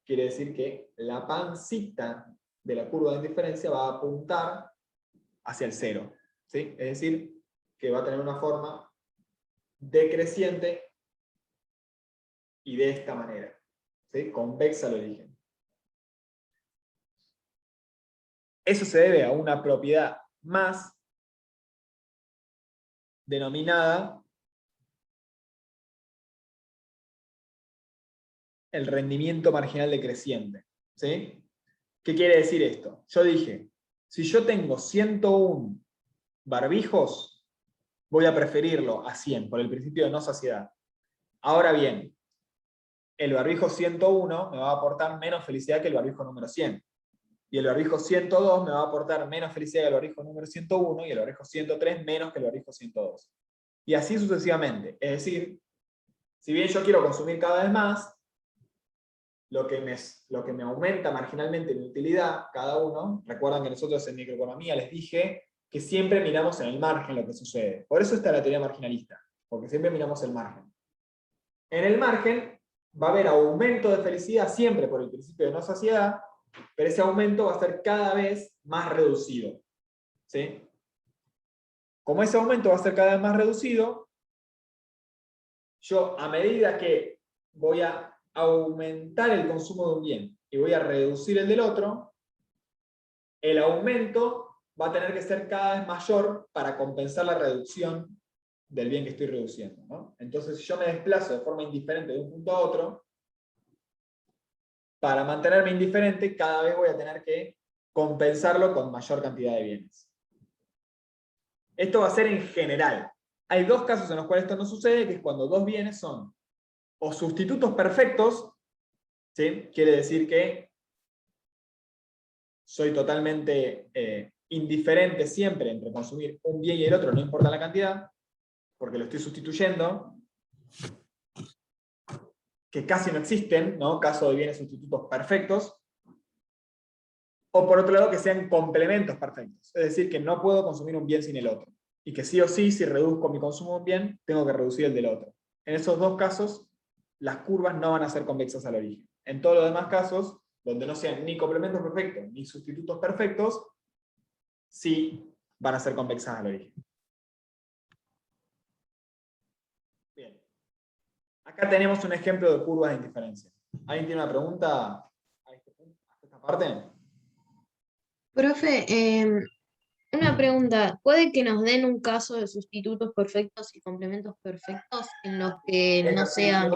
quiere decir que la pancita de la curva de indiferencia va a apuntar hacia el cero. ¿Sí? Es decir, que va a tener una forma decreciente y de esta manera. ¿Sí? Convexa al origen. Eso se debe a una propiedad más denominada el rendimiento marginal decreciente. ¿Sí? ¿Qué quiere decir esto? Yo dije, si yo tengo 101 barbijos, voy a preferirlo a 100, por el principio de no saciedad. Ahora bien, el barbijo 101 me va a aportar menos felicidad que el barbijo número 100. Y el barbijo 102 me va a aportar menos felicidad que el barbijo número 101, y el barbijo 103 menos que el barbijo 102. Y así sucesivamente. Es decir, si bien yo quiero consumir cada vez más, lo que me aumenta marginalmente mi utilidad, cada uno, recuerdan que nosotros en microeconomía les dije que siempre miramos en el margen lo que sucede. Por eso está la teoría marginalista, porque siempre miramos el margen. En el margen va a haber aumento de felicidad siempre por el principio de no saciedad, pero ese aumento va a ser cada vez más reducido. ¿Sí? Como ese aumento va a ser cada vez más reducido, yo a medida que voy a aumentar el consumo de un bien y voy a reducir el del otro, el aumento va a tener que ser cada vez mayor para compensar la reducción del bien que estoy reduciendo, ¿no? Entonces, si yo me desplazo de forma indiferente de un punto a otro, para mantenerme indiferente, cada vez voy a tener que compensarlo con mayor cantidad de bienes. Esto va a ser en general. Hay dos casos en los cuales esto no sucede, que es cuando dos bienes son o sustitutos perfectos, ¿sí? Quiere decir que soy totalmente indiferente siempre entre consumir un bien y el otro, no importa la cantidad, porque lo estoy sustituyendo, que casi no existen, ¿no? Caso de bienes sustitutos perfectos, o por otro lado que sean complementos perfectos, es decir, que no puedo consumir un bien sin el otro, y que sí o sí, si reduzco mi consumo de un bien, tengo que reducir el del otro. En esos dos casos, las curvas no van a ser convexas al origen. En todos los demás casos, donde no sean ni complementos perfectos ni sustitutos perfectos, sí van a ser convexas al origen. Bien. Acá tenemos un ejemplo de curvas de indiferencia. ¿Alguien tiene una pregunta a esta parte? Profe, una pregunta. ¿Puede que nos den un caso de sustitutos perfectos y complementos perfectos en los que no sean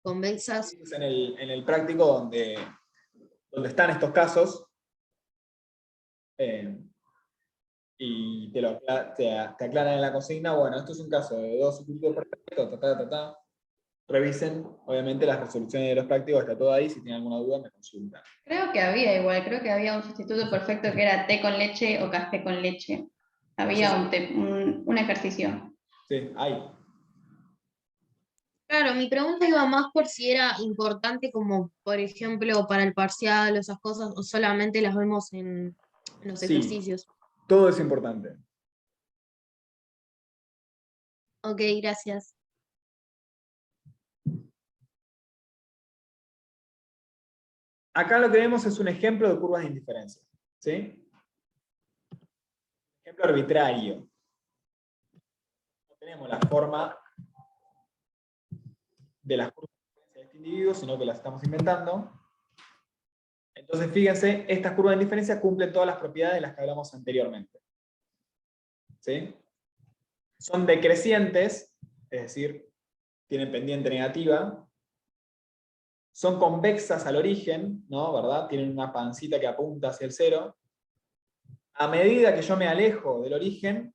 convexas? En el práctico donde están estos casos, y te aclaran en la consigna, bueno, esto es un caso de dos sustitutos perfectos, revisen, obviamente, las resoluciones de los prácticos, está todo ahí, si tienen alguna duda me consultan. Creo que había un sustituto perfecto que era té con leche o café con leche. Había un ejercicio. Sí, hay. Claro, mi pregunta iba más por si era importante como, por ejemplo, para el parcial o esas cosas, o solamente las vemos en los Sí, ejercicios. todo es importante. Ok, gracias. Acá lo que vemos es un ejemplo de curvas de indiferencia. ¿Sí? Ejemplo arbitrario. No tenemos la forma de las curvas de este individuo, sino que las estamos inventando. Entonces, fíjense, estas curvas de indiferencia cumplen todas las propiedades de las que hablamos anteriormente. ¿Sí? Son decrecientes, es decir, tienen pendiente negativa. Son convexas al origen, ¿no? ¿Verdad? Tienen una pancita que apunta hacia el cero. A medida que yo me alejo del origen,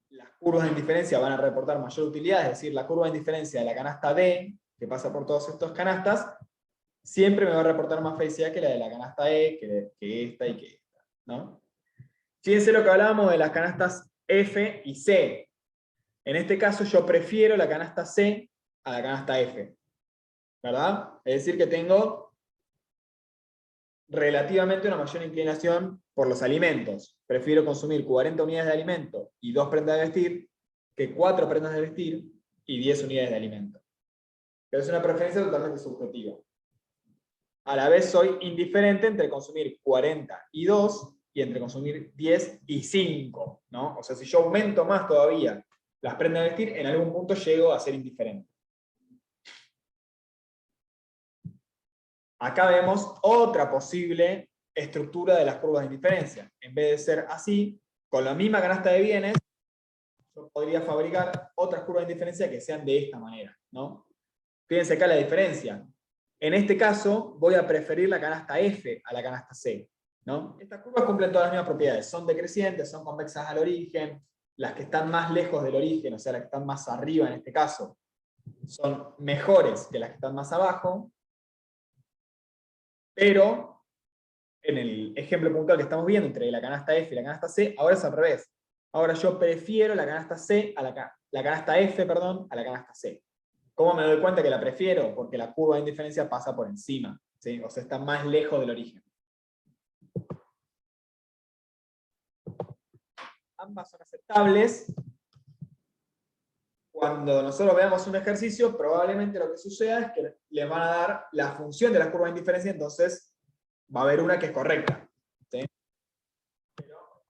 las curvas de indiferencia van a reportar mayor utilidad, es decir, la curva de indiferencia de la canasta D, que pasa por todas estas canastas, siempre me va a reportar más felicidad que la de la canasta E, que esta y que esta, ¿no? Fíjense lo que hablábamos de las canastas F y C. En este caso yo prefiero la canasta C a la canasta F, ¿verdad? Es decir que tengo relativamente una mayor inclinación por los alimentos. Prefiero consumir 40 unidades de alimento y 2 prendas de vestir que 4 prendas de vestir y 10 unidades de alimento. Pero es una preferencia totalmente subjetiva. A la vez soy indiferente entre consumir 40 y 2 y entre consumir 10 y 5, ¿no? O sea, si yo aumento más todavía las prendas de vestir, en algún punto llego a ser indiferente. Acá vemos otra posible estructura de las curvas de indiferencia. En vez de ser así, con la misma canasta de bienes, yo podría fabricar otras curvas de indiferencia que sean de esta manera, ¿no? Fíjense acá la diferencia. En este caso, voy a preferir la canasta F a la canasta C, ¿no? Estas curvas cumplen todas las mismas propiedades. Son decrecientes, son convexas al origen. Las que están más lejos del origen, o sea, las que están más arriba en este caso, son mejores que las que están más abajo. Pero, en el ejemplo puntual que estamos viendo entre la canasta F y la canasta C, ahora es al revés. Ahora yo prefiero la canasta C a la canasta F, perdón, a la canasta C. ¿Cómo me doy cuenta que la prefiero? Porque la curva de indiferencia pasa por encima, ¿sí? O sea, está más lejos del origen. Ambas son aceptables. Cuando nosotros veamos un ejercicio, probablemente lo que suceda es que le van a dar la función de la curva de indiferencia, entonces va a haber una que es correcta, ¿sí? Pero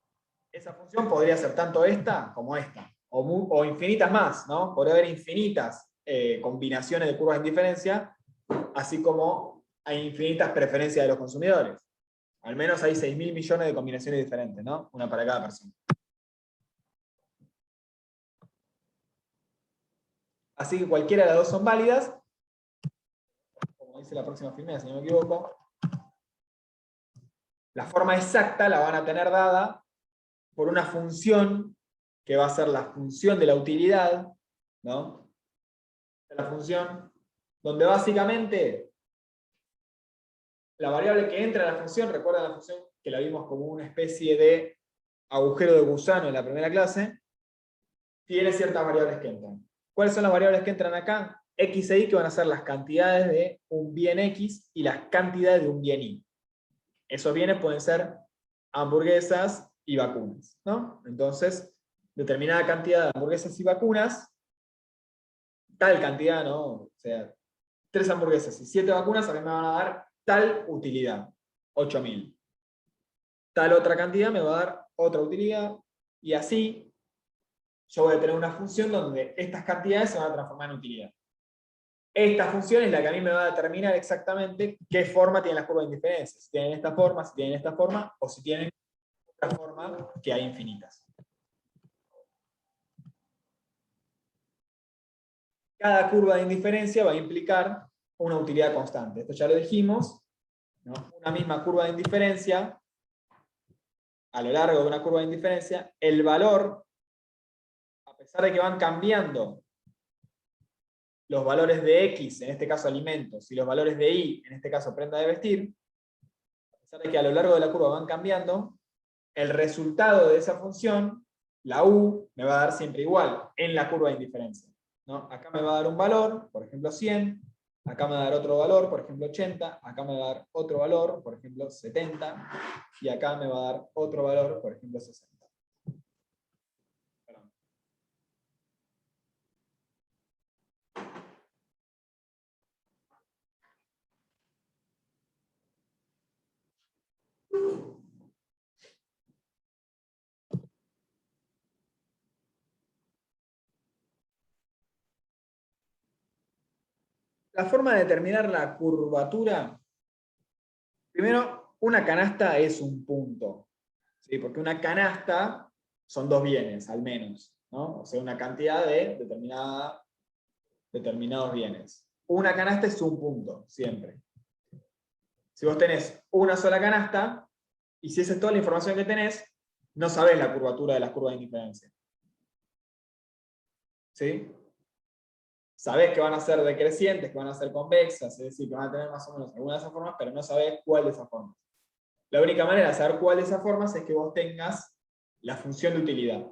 esa función podría ser tanto esta como esta, o infinitas más, ¿no? Podría haber infinitas combinaciones de curvas de indiferencia, así como hay infinitas preferencias de los consumidores. Al menos hay 6.000 millones de combinaciones diferentes, ¿no? Una para cada persona. Así que cualquiera de las dos son válidas. Como dice la próxima filmea, si no me equivoco. La forma exacta la van a tener dada por una función que va a ser la función de la utilidad, ¿no? La función donde básicamente la variable que entra en la función, recuerdan la función que la vimos como una especie de agujero de gusano en la primera clase, tiene ciertas variables que entran. ¿Cuáles son las variables que entran acá? X e Y, que van a ser las cantidades de un bien X y las cantidades de un bien Y. Esos bienes pueden ser hamburguesas y vacunas, ¿no? Entonces, determinada cantidad de hamburguesas y vacunas, tal cantidad, ¿no? O sea, 3 hamburguesas y 7 vacunas, a mí me van a dar tal utilidad, 8.000. Tal otra cantidad me va a dar otra utilidad, y así yo voy a tener una función donde estas cantidades se van a transformar en utilidad. Esta función es la que a mí me va a determinar exactamente qué forma tienen las curvas de indiferencia. Si tienen esta forma, si tienen esta forma, o si tienen otra forma, que hay infinitas. Cada curva de indiferencia va a implicar una utilidad constante. Esto ya lo dijimos, ¿no? Una misma curva de indiferencia, a lo largo de una curva de indiferencia, el valor, a pesar de que van cambiando los valores de X, en este caso alimentos, y los valores de Y, en este caso prenda de vestir, a pesar de que a lo largo de la curva van cambiando, el resultado de esa función, la U, me va a dar siempre igual en la curva de indiferencia, ¿no? Acá me va a dar un valor, por ejemplo 100, acá me va a dar otro valor, por ejemplo 80, acá me va a dar otro valor, por ejemplo 70, y acá me va a dar otro valor, por ejemplo 60. Perdón. La forma de determinar la curvatura, primero, una canasta es un punto, ¿sí? Porque una canasta son 2 bienes, al menos, ¿no? O sea, una cantidad de determinados bienes. Una canasta es un punto, siempre. Si vos tenés una sola canasta, y si esa es toda la información que tenés, no sabés la curvatura de las curvas de indiferencia. ¿Sí? Sabés que van a ser decrecientes, que van a ser convexas, es decir, que van a tener más o menos alguna de esas formas, pero no sabés cuál de esas formas. La única manera de saber cuál de esas formas es que vos tengas la función de utilidad.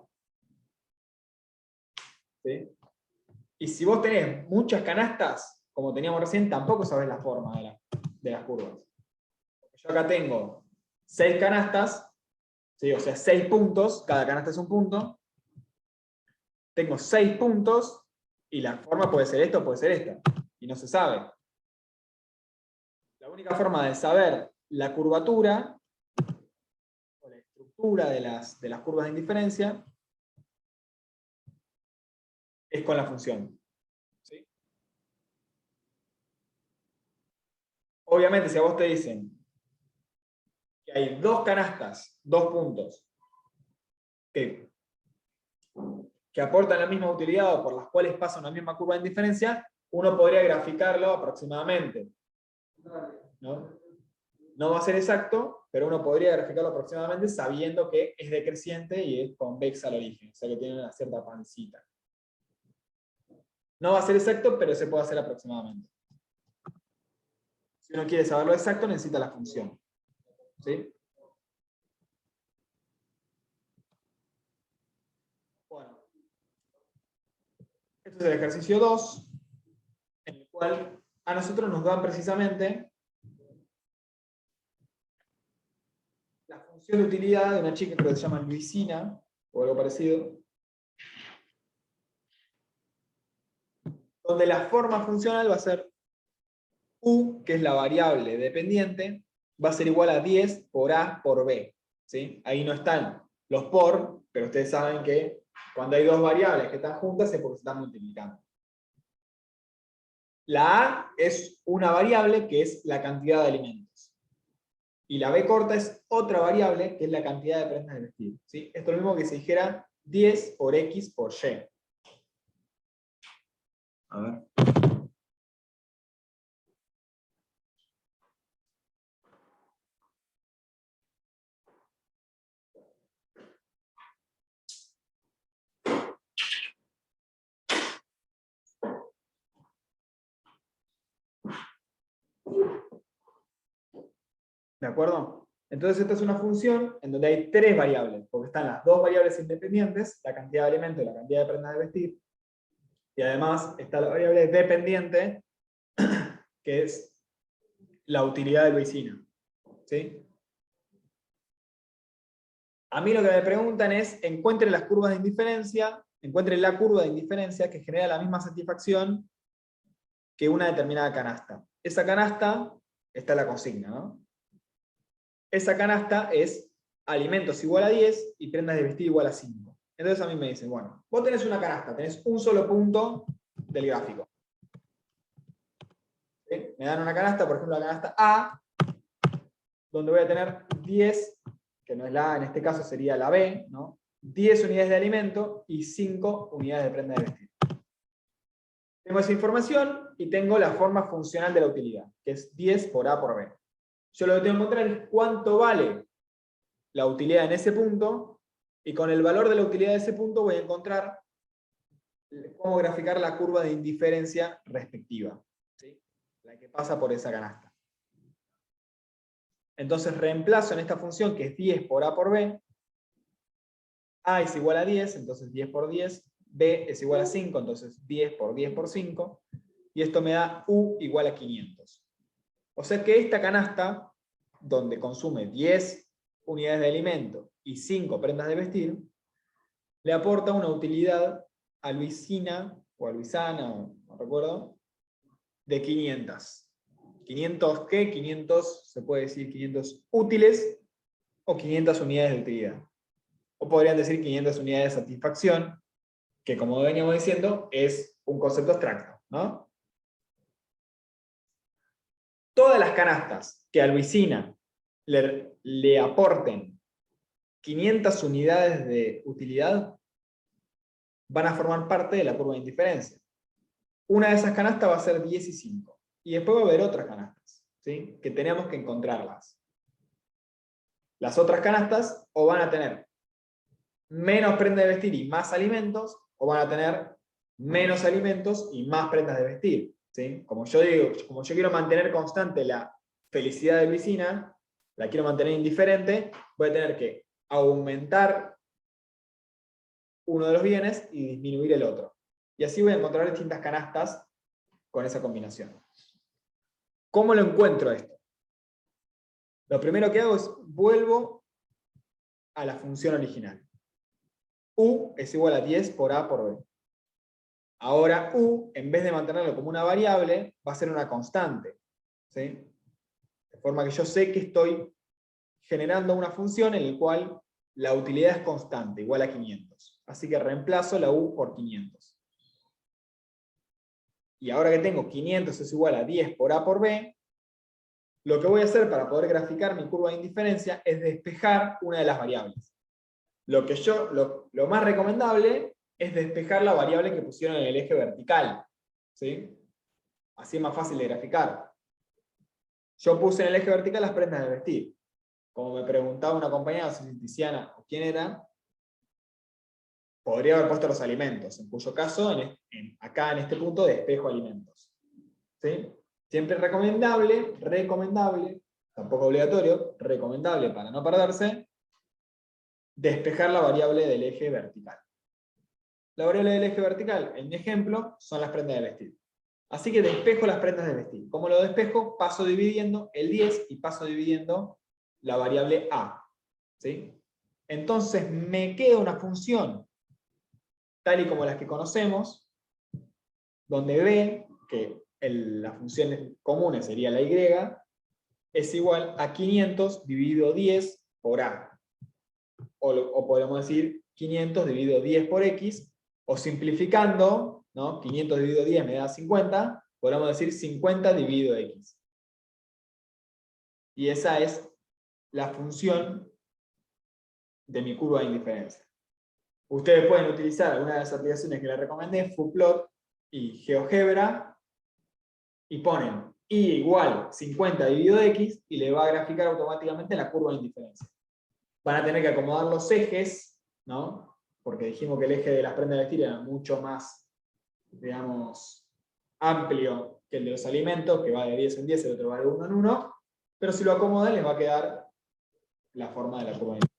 ¿Sí? Y si vos tenés muchas canastas, como teníamos recién, tampoco sabés la forma de las curvas. yo acá tengo 6 canastas, ¿sí? O sea, 6 puntos, cada canasta es un punto. Tengo 6 puntos, y la forma puede ser esta o puede ser esta, y no se sabe. La única forma de saber la curvatura, o la estructura de las curvas de indiferencia, es con la función. ¿Sí? Obviamente, si a vos te dicen que hay 2 canastas, 2 puntos, que aportan la misma utilidad o por las cuales pasa una misma curva de indiferencia, uno podría graficarlo aproximadamente. ¿No? No va a ser exacto, pero uno podría graficarlo aproximadamente sabiendo que es decreciente y es convexa al origen, o sea que tiene una cierta pancita. No va a ser exacto, pero se puede hacer aproximadamente. Si uno quiere saberlo exacto, necesita la función. ¿Sí? Bueno. Este es el ejercicio 2, en el cual a nosotros nos dan precisamente la función de utilidad de una chica que se llama Luisina, o algo parecido, donde la forma funcional va a ser U, que es la variable dependiente, va a ser igual a 10 por A por B. ¿Sí? Ahí no están los por, pero ustedes saben que cuando hay dos variables que están juntas es porque se están multiplicando. La A es una variable que es la cantidad de alimentos. Y la B corta es otra variable que es la cantidad de prendas de vestir. ¿Sí? Esto es lo mismo que si dijera 10 por X por Y. A ver. ¿De acuerdo? Entonces esta es una función en donde hay 3 variables, porque están las 2 variables independientes, la cantidad de alimentos y la cantidad de prendas de vestir, y además está la variable dependiente, que es la utilidad de Luisina. ¿Sí? A mí lo que me preguntan es, encuentre las curvas de indiferencia, encuentre la curva de indiferencia que genera la misma satisfacción que una determinada canasta. Esa canasta, está la consigna, ¿no? Esa canasta es alimentos igual a 10 y prendas de vestir igual a 5. Entonces a mí me dicen, bueno, vos tenés una canasta, tenés un solo punto del gráfico. ¿Sí? Me dan una canasta, por ejemplo la canasta A, donde voy a tener 10, que no es la A, en este caso sería la B, ¿no? 10 unidades de alimento y 5 unidades de prenda de vestir. Tengo esa información y tengo la forma funcional de la utilidad, que es 10 por A por B. Yo lo que tengo que encontrar es cuánto vale la utilidad en ese punto, y con el valor de la utilidad de ese punto voy a encontrar cómo graficar la curva de indiferencia respectiva, ¿sí? La que pasa por esa canasta. Entonces reemplazo en esta función, que es 10 por A por B, A es igual a 10, entonces 10 por 10, B es igual a 5, entonces 10 por 10 por 5, y esto me da U igual a 500. O sea que esta canasta, donde consume 10 unidades de alimento y 5 prendas de vestir, le aporta una utilidad a Luisina, o a Luisana, no recuerdo, de 500. ¿500 qué? 500, se puede decir 500 útiles, o 500 unidades de utilidad. O podrían decir 500 unidades de satisfacción, que como veníamos diciendo, es un concepto abstracto, ¿no? Todas las canastas que a Luisina le aporten 500 unidades de utilidad van a formar parte de la curva de indiferencia. Una de esas canastas va a ser 10 y 5. Y después va a haber otras canastas, ¿sí? Que tenemos que encontrarlas. Las otras canastas o van a tener menos prendas de vestir y más alimentos, o van a tener menos alimentos y más prendas de vestir. ¿Sí? Como yo digo, como yo quiero mantener constante la felicidad de Luisina, la quiero mantener indiferente, voy a tener que aumentar uno de los bienes y disminuir el otro. Y así voy a encontrar distintas canastas con esa combinación. ¿Cómo lo encuentro esto? Lo primero que hago es vuelvo a la función original. U es igual a 10 por A por B. Ahora U, en vez de mantenerlo como una variable, va a ser una constante. ¿Sí? De forma que yo sé que estoy generando una función en la cual la utilidad es constante, igual a 500. Así que reemplazo la U por 500. Y ahora que tengo 500 es igual a 10 por A por B, lo que voy a hacer para poder graficar mi curva de indiferencia es despejar una de las variables. Lo más recomendable es despejar la variable que pusieron en el eje vertical. ¿Sí? Así es más fácil de graficar. Yo puse en el eje vertical las prendas de vestir. Como me preguntaba una compañera, no sé si Tiziana o quién era, podría haber puesto los alimentos, en cuyo caso, acá en este punto, despejo alimentos. ¿Sí? Siempre recomendable, tampoco obligatorio, recomendable para no perderse, despejar la variable del eje vertical. La variable del eje vertical, en mi ejemplo, son las prendas de vestir. Así que despejo las prendas de vestir. Como lo despejo, paso dividiendo el 10 y paso dividiendo la variable A. ¿Sí? Entonces me queda una función, tal y como las que conocemos, donde B, que la función común sería la Y, es igual a 500 dividido 10 por A. O podemos decir 500 dividido 10 por X, o simplificando, ¿no? 500 dividido 10 me da 50, podemos decir 50 dividido X. Y esa es la función de mi curva de indiferencia. Ustedes pueden utilizar alguna de las aplicaciones que les recomendé, Fuplot y GeoGebra, y ponen y igual 50 dividido X, y le va a graficar automáticamente la curva de indiferencia. Van a tener que acomodar los ejes, ¿no? Porque dijimos que el eje de las prendas de vestir era mucho más, digamos, amplio que el de los alimentos, que va de 10 en 10, el otro va de 1 en 1, pero si lo acomodan les va a quedar la forma de la curva de indiferencia.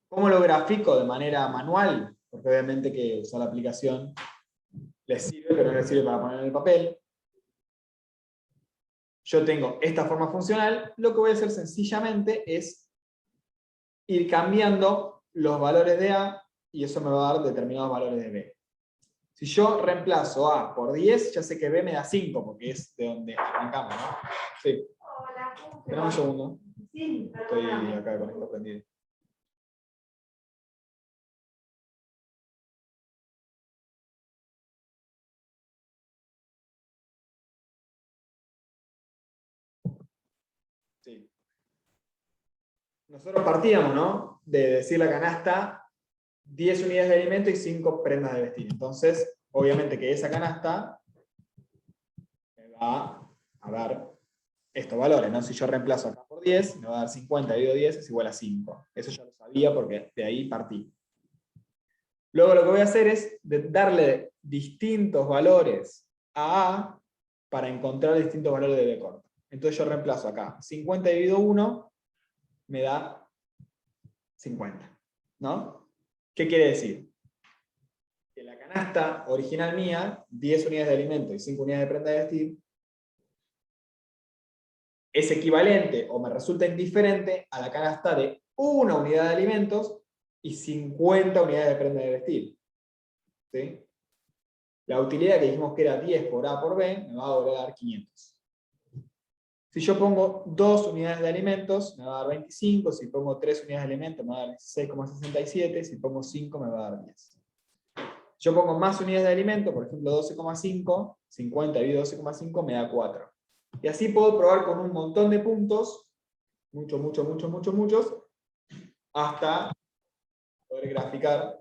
¿Cómo lo grafico de manera manual? Porque obviamente que usar la aplicación les sirve, pero no les sirve para poner en el papel. Yo tengo esta forma funcional, lo que voy a hacer sencillamente es ir cambiando los valores de A, y eso me va a dar determinados valores de B. Si yo reemplazo A por 10, ya sé que B me da 5, porque es de donde arrancamos, ¿no? Sí. Espera un segundo. Estoy acá con esto prendido. Sí. Nosotros partíamos, ¿no? De decir la canasta, 10 unidades de alimento y 5 prendas de vestir. Entonces, obviamente que esa canasta me va a dar estos valores, ¿no? Si yo reemplazo acá por 10, me va a dar 50 dividido 10 es igual a 5. Eso ya lo sabía porque de ahí partí. Luego lo que voy a hacer es darle distintos valores a A para encontrar distintos valores de B corta. Entonces yo reemplazo acá 50 dividido 1 me da 50. ¿No? ¿Qué quiere decir? Que la canasta original mía, 10 unidades de alimento y 5 unidades de prenda de vestir, es equivalente o me resulta indiferente a la canasta de 1 unidad de alimentos y 50 unidades de prenda de vestir. ¿Sí? La utilidad que dijimos que era 10 por A por B me va a volver a dar 500. Si yo pongo 2 unidades de alimentos me va a dar 25, si pongo 3 unidades de alimentos me va a dar 16,67, si pongo 5 me va a dar 10. Yo pongo más unidades de alimento, por ejemplo 12,5, 50 dividido 12,5 me da 4. Y así puedo probar con un montón de puntos, muchos, hasta poder graficar.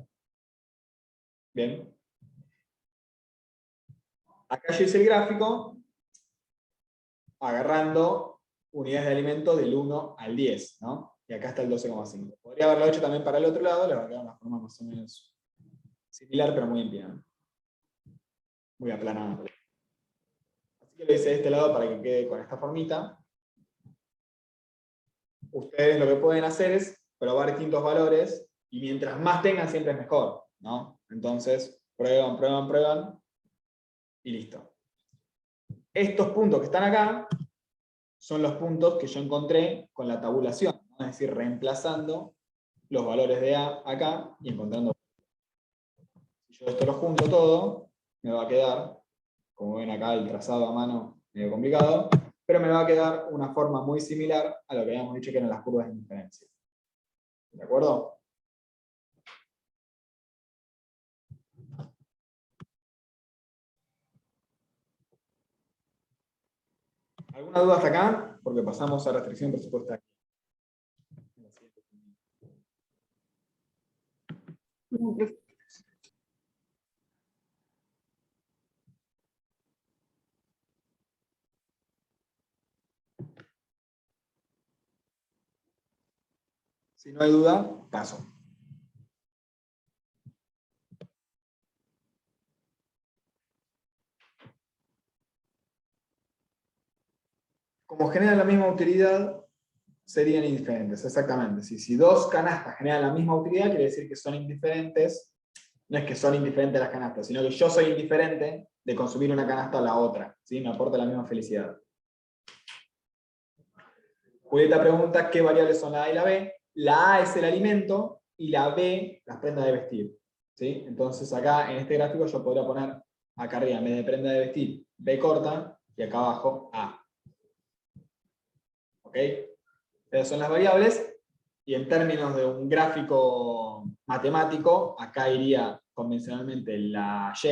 Bien. Acá yo hice el gráfico agarrando unidades de alimento del 1 al 10, ¿no? Y acá está el 12,5. Podría haberlo hecho también para el otro lado, le va a quedar una forma más o menos similar, pero muy empinada. Muy aplanada. Así que lo hice de este lado para que quede con esta formita. Ustedes lo que pueden hacer es probar distintos valores, y mientras más tengan siempre es mejor, ¿no? Entonces, prueban, y listo. estos puntos que están acá son los puntos que yo encontré con la tabulación, ¿no? Es decir, reemplazando los valores de A acá y encontrando. Si yo esto lo junto todo, me va a quedar, como ven acá el trazado a mano medio complicado, pero me va a quedar una forma muy similar a lo que habíamos dicho que eran las curvas de indiferencia. ¿De acuerdo? ¿Alguna duda hasta acá? Porque pasamos a restricción presupuestaria. No, profe. Si no hay duda, paso. Como generan la misma utilidad, serían indiferentes, exactamente. Si dos canastas generan la misma utilidad, quiere decir que son indiferentes. No es que son indiferentes las canastas, sino que yo soy indiferente de consumir una canasta a la otra. ¿Sí? Me aporta la misma felicidad. Julieta pregunta qué variables son la A y la B. La A es el alimento y la B las prendas de vestir. ¿Sí? Entonces acá en este gráfico yo podría poner acá arriba en vez de prenda de vestir B corta y acá abajo A. ¿Ok? Esas son las variables y en términos de un gráfico matemático acá iría convencionalmente la Y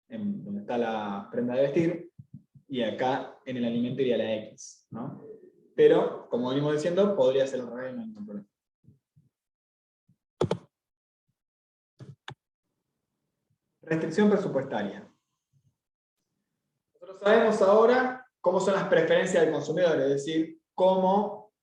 en donde está la prenda de vestir y acá en el alimento iría la X, ¿no? Pero, como venimos diciendo, podría ser al revés, no hay ningún problema. Restricción presupuestaria. Nosotros sabemos ahora cómo son las preferencias del consumidor, es decir, cómo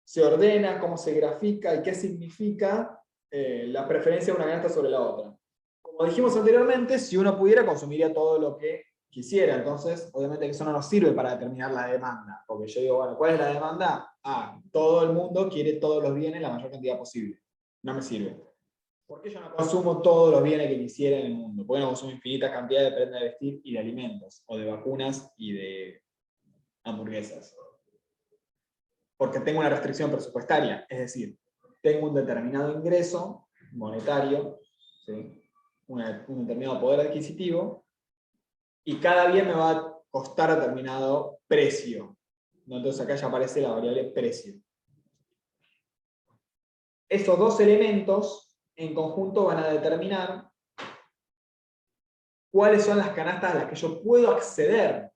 se ordena, cómo se grafica y qué significa la preferencia de una canasta sobre la otra. Como dijimos anteriormente, si uno pudiera, consumiría todo lo que quisiera. Entonces, obviamente que eso no nos sirve para determinar la demanda. Porque yo digo, bueno, ¿cuál es la demanda? Ah, todo el mundo quiere todos los bienes la mayor cantidad posible. No me sirve. ¿Por qué yo no consumo todos los bienes que quisiera en el mundo? Porque no consumo infinitas cantidades de prendas de vestir y de alimentos, o de vacunas y de hamburguesas. Porque tengo una restricción presupuestaria, es decir, tengo un determinado ingreso monetario, ¿sí? Un determinado poder adquisitivo, y cada bien me va a costar determinado precio. Entonces acá ya aparece la variable precio. Esos dos elementos en conjunto van a determinar cuáles son las canastas a las que yo puedo acceder.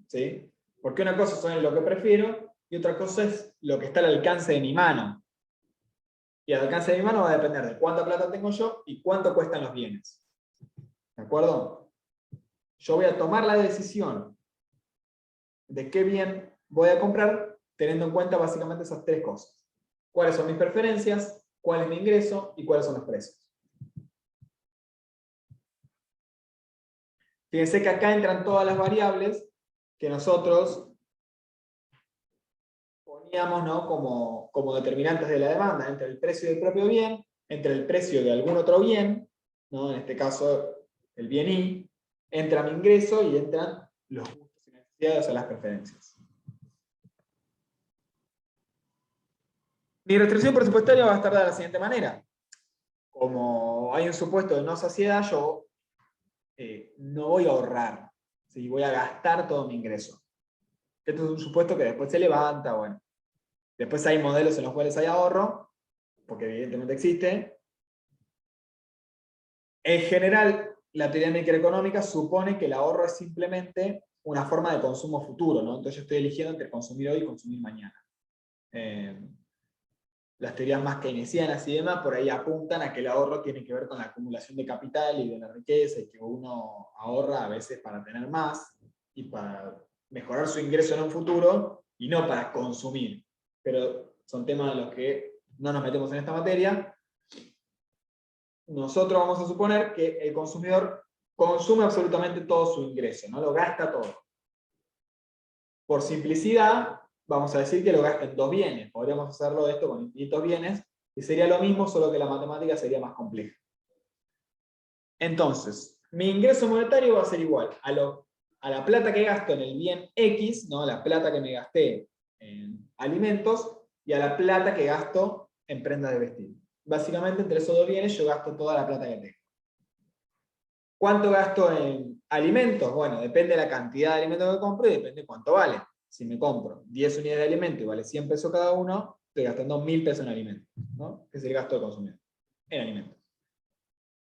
¿Sí? Porque una cosa son lo que prefiero y otra cosa es lo que está al alcance de mi mano. Y al alcance de mi mano va a depender de cuánta plata tengo yo y cuánto cuestan los bienes. ¿De acuerdo? Yo voy a tomar la decisión de qué bien voy a comprar teniendo en cuenta básicamente esas tres cosas. ¿Cuáles son mis preferencias? ¿Cuál es mi ingreso? ¿Y cuáles son los precios? Fíjense que acá entran todas las variables que nosotros poníamos, ¿no? como determinantes de la demanda, entre el precio del propio bien, entre el precio de algún otro bien, ¿no? En este caso el bien Y, entra mi ingreso y entran los gustos y necesidades, o las preferencias. Mi restricción presupuestaria va a estar de la siguiente manera. Como hay un supuesto de no saciedad, yo no voy a ahorrar, ¿sí? Voy a gastar todo mi ingreso. Esto es un supuesto que después se levanta, bueno. Después hay modelos en los cuales hay ahorro, porque evidentemente existe. En general, la teoría microeconómica supone que el ahorro es simplemente una forma de consumo futuro, ¿no? Entonces yo estoy eligiendo entre consumir hoy y consumir mañana. Las teorías más keynesianas y demás por ahí apuntan a que el ahorro tiene que ver con la acumulación de capital y de la riqueza, y que uno ahorra a veces para tener más y para mejorar su ingreso en un futuro y no para consumir. Pero son temas en los que no nos metemos en esta materia. Nosotros vamos a suponer que el consumidor consume absolutamente todo su ingreso, no lo gasta todo. Por simplicidad, vamos a decir que lo gasta en dos bienes. Podríamos hacerlo esto con infinitos bienes, y sería lo mismo, solo que la matemática sería más compleja. Entonces, mi ingreso monetario va a ser igual a a la plata que gasto en el bien X, ¿no? La plata que me gasté en alimentos, y a la plata que gasto en prendas de vestir. Básicamente entre esos dos bienes yo gasto toda la plata que tengo. ¿Cuánto gasto en alimentos? Bueno, depende de la cantidad de alimentos que compro y depende de cuánto vale. Si me compro 10 unidades de alimento y vale 100 pesos cada uno, estoy gastando 1000 pesos en alimentos, ¿no? Que es el gasto de consumidor en alimentos.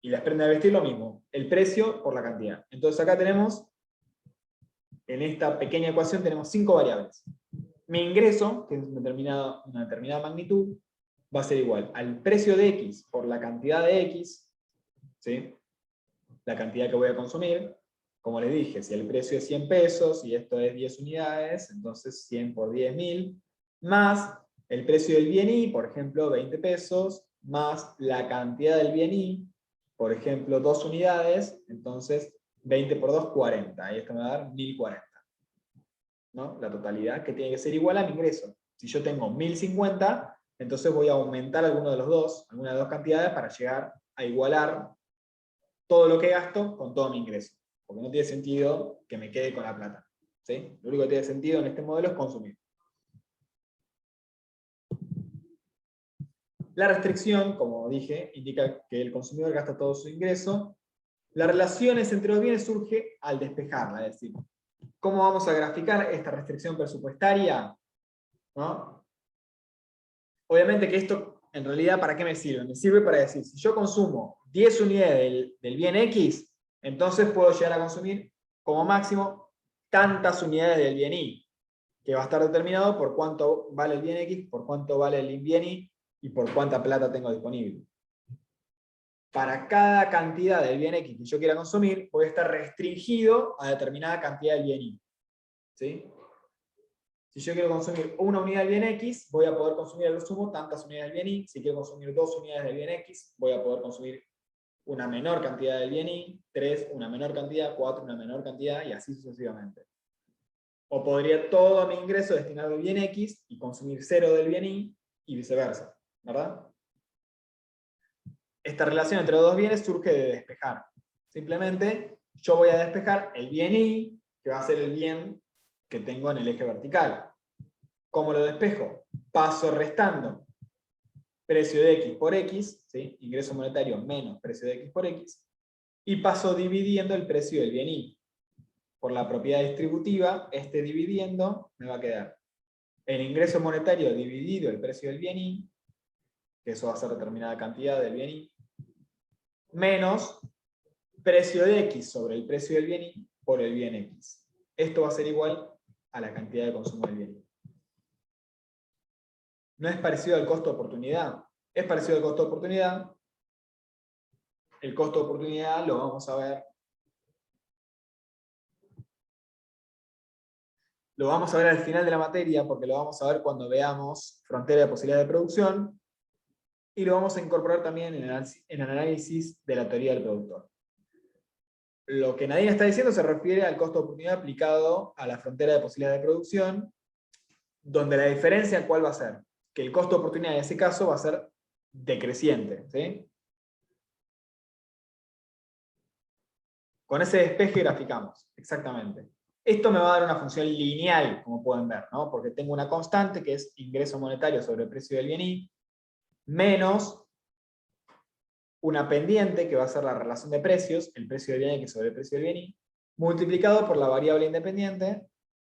Y las prendas de vestir lo mismo, el precio por la cantidad. Entonces acá tenemos, en esta pequeña ecuación tenemos 5 variables. Mi ingreso, que es una determinada magnitud, va a ser igual al precio de X por la cantidad de X, ¿sí? La cantidad que voy a consumir. Como les dije, si el precio es 100 pesos y esto es 10 unidades, entonces 100 por 10.000, más el precio del bien Y, por ejemplo, 20 pesos, más la cantidad del bien Y, por ejemplo, 2 unidades, entonces 20 por 2, 40. Ahí esto me va a dar 1040. ¿No? La totalidad, que tiene que ser igual a mi ingreso. Si yo tengo 1050, entonces voy a aumentar alguna de las dos cantidades para llegar a igualar todo lo que gasto con todo mi ingreso. Porque no tiene sentido que me quede con la plata. ¿Sí? Lo único que tiene sentido en este modelo es consumir. La restricción, como dije, indica que el consumidor gasta todo su ingreso. Las relaciones entre los bienes surge al despejarla, es decir, ¿cómo vamos a graficar esta restricción presupuestaria? ¿No? Obviamente que esto, en realidad, ¿para qué me sirve? Me sirve para decir, si yo consumo 10 unidades del bien X, entonces puedo llegar a consumir como máximo tantas unidades del bien Y, que va a estar determinado por cuánto vale el bien X, por cuánto vale el bien Y, y por cuánta plata tengo disponible. Para cada cantidad del bien X que yo quiera consumir, voy a estar restringido a determinada cantidad del bien Y. ¿Sí? Si yo quiero consumir una unidad del bien X, voy a poder consumir a lo sumo tantas unidades del bien Y. Si quiero consumir 2 unidades del bien X, voy a poder consumir una menor cantidad del bien Y, 3 una menor cantidad, 4 una menor cantidad, y así sucesivamente. O podría todo mi ingreso destinarlo al bien X y consumir 0 del bien Y, y viceversa, ¿verdad? Esta relación entre los dos bienes surge de despejar. Simplemente yo voy a despejar el bien Y, que va a ser el bien que tengo en el eje vertical. ¿Cómo lo despejo? Paso restando precio de X por X, ¿sí? Ingreso monetario menos precio de X por X, y paso dividiendo el precio del bien Y. Por la propiedad distributiva, este dividiendo me va a quedar el ingreso monetario dividido el precio del bien Y, que eso va a ser determinada cantidad del bien Y, menos precio de X sobre el precio del bien Y por el bien X. Esto va a ser igual a la cantidad de consumo del bien Y. ¿No es parecido al costo de oportunidad? Es parecido al costo de oportunidad. El costo de oportunidad lo vamos a ver. Lo vamos a ver al final de la materia, porque lo vamos a ver cuando veamos frontera de posibilidad de producción, y lo vamos a incorporar también en el análisis de la teoría del productor. Lo que Nadine está diciendo se refiere al costo de oportunidad aplicado a la frontera de posibilidad de producción, donde la diferencia, ¿cuál va a ser? Que el costo de oportunidad en ese caso va a ser decreciente, ¿sí? Con ese despeje graficamos, exactamente. Esto me va a dar una función lineal, como pueden ver, ¿no? Porque tengo una constante que es ingreso monetario sobre el precio del bien Y, menos una pendiente que va a ser la relación de precios, el precio del bien X sobre el precio del bien Y, multiplicado por la variable independiente,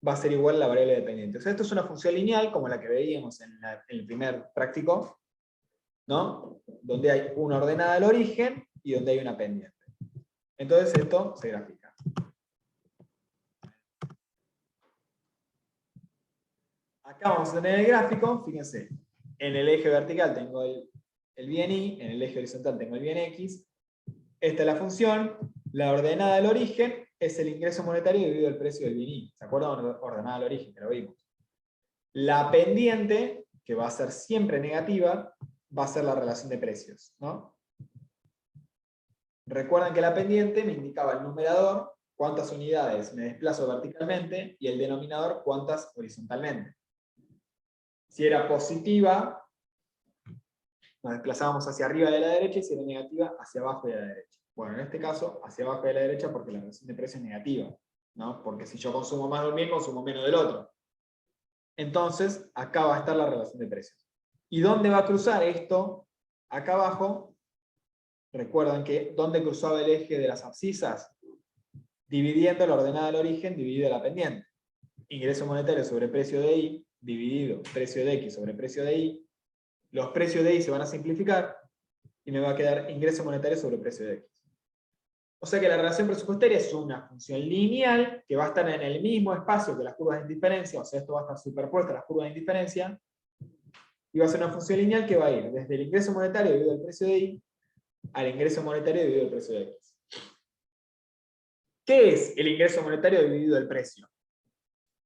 va a ser igual a la variable dependiente. O sea, esto es una función lineal, como la que veíamos en el primer práctico, ¿no? Donde hay una ordenada al origen y donde hay una pendiente. Entonces esto se grafica. Acá vamos a tener el gráfico, fíjense, en el eje vertical tengo el bien Y, en el eje horizontal tengo el bien X. Esta es la función, la ordenada del origen es el ingreso monetario dividido el precio del bien Y. ¿Se acuerdan? Ordenada del origen, que lo vimos. La pendiente, que va a ser siempre negativa, va a ser la relación de precios, ¿no? Recuerden que la pendiente me indicaba el numerador, cuántas unidades me desplazo verticalmente, y el denominador, cuántas horizontalmente. Si era positiva, nos desplazábamos hacia arriba de la derecha, y si era negativa, hacia abajo de la derecha. Bueno, en este caso, hacia abajo de la derecha porque la relación de precio es negativa. ¿no? Porque si yo consumo más de un bien, consumo menos del otro. Entonces, acá va a estar la relación de precios. ¿Y dónde va a cruzar esto? Acá abajo, recuerdan que ¿dónde cruzaba el eje de las abscisas? Dividiendo la ordenada del origen dividido la pendiente. Ingreso monetario sobre precio de I, dividido precio de X sobre precio de Y. Los precios de Y se van a simplificar, y me va a quedar ingreso monetario sobre precio de X. O sea que la relación presupuestaria es una función lineal que va a estar en el mismo espacio que las curvas de indiferencia, o sea, esto va a estar superpuesto a las curvas de indiferencia, y va a ser una función lineal que va a ir desde el ingreso monetario dividido el precio de Y al ingreso monetario dividido el precio de X. ¿Qué es el ingreso monetario dividido el precio?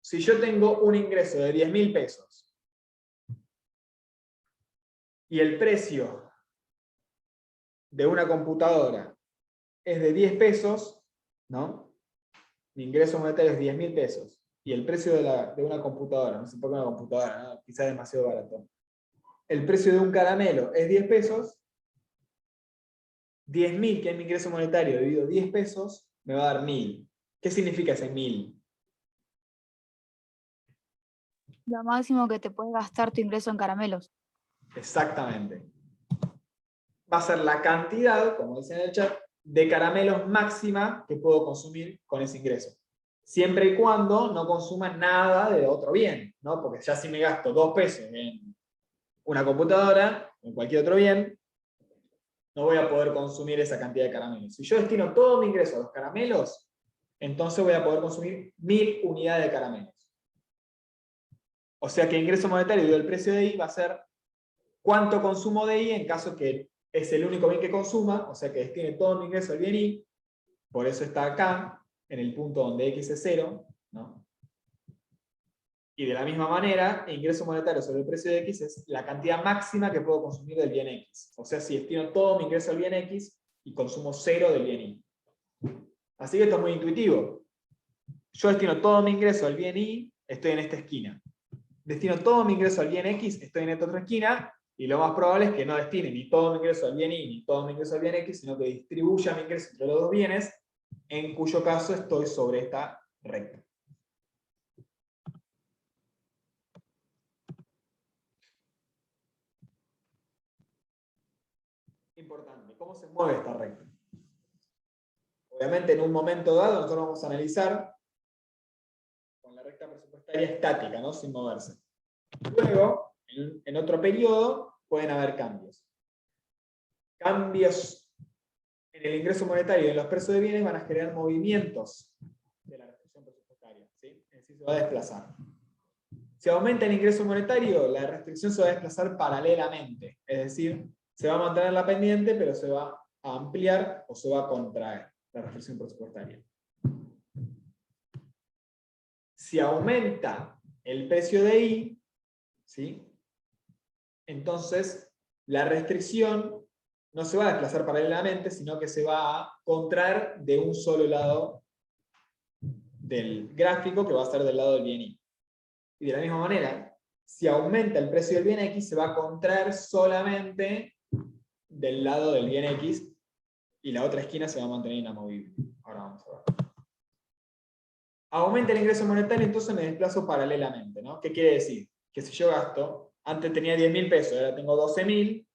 Si yo tengo un ingreso de 10.000 pesos y el precio de una computadora es de 10 pesos, ¿no? Mi ingreso monetario es 10.000 pesos y el precio de una computadora, no sé por qué una computadora, ¿no? Quizás es demasiado barato. El precio de un caramelo es 10 pesos, 10.000, que es mi ingreso monetario, dividido 10 pesos, me va a dar 1.000. ¿Qué significa ese 1.000? Lo máximo que te puedes gastar tu ingreso en caramelos. Exactamente. Va a ser la cantidad, como dice en el chat, de caramelos máxima que puedo consumir con ese ingreso. Siempre y cuando no consuma nada de otro bien, ¿no? Porque ya si me gasto 2 pesos en una computadora, o en cualquier otro bien, no voy a poder consumir esa cantidad de caramelos. Si yo destino todo mi ingreso a los caramelos, entonces voy a poder consumir 1.000 unidades de caramelos. O sea que ingreso monetario dividido el precio de I va a ser cuánto consumo de I en caso que es el único bien que consuma, o sea que destine todo mi ingreso al bien Y, por eso está acá, en el punto donde X es 0, ¿no? Y de la misma manera, ingreso monetario sobre el precio de X es la cantidad máxima que puedo consumir del bien X. O sea, si destino todo mi ingreso al bien X y consumo 0 del bien Y. Así que esto es muy intuitivo. Yo destino todo mi ingreso al bien Y, estoy en esta esquina. Destino todo mi ingreso al bien X, estoy en esta otra esquina, y lo más probable es que no destine ni todo mi ingreso al bien Y, ni todo mi ingreso al bien X, sino que distribuya mi ingreso entre los dos bienes, en cuyo caso estoy sobre esta recta. Importante, ¿cómo se mueve esta recta? Obviamente en un momento dado nosotros vamos a analizar con la recta presupuestaria estática, ¿no? Sin moverse. Luego, en otro periodo, pueden haber cambios. Cambios en el ingreso monetario y en los precios de bienes van a generar movimientos de la restricción presupuestaria, ¿sí? Es decir, se va a desplazar. Si aumenta el ingreso monetario, la restricción se va a desplazar paralelamente, es decir, se va a mantener la pendiente, pero se va a ampliar o se va a contraer la restricción presupuestaria. Si aumenta el precio de I, ¿sí? Entonces la restricción no se va a desplazar paralelamente, sino que se va a contraer de un solo lado del gráfico, que va a ser del lado del bien Y. Y de la misma manera, si aumenta el precio del bien X, se va a contraer solamente del lado del bien X, y la otra esquina se va a mantener inamovible. Ahora vamos a ver. Aumenta el ingreso monetario, entonces me desplazo paralelamente, ¿no? ¿Qué quiere decir? Que si yo gasto, antes tenía 10.000 pesos, ahora tengo 12.000,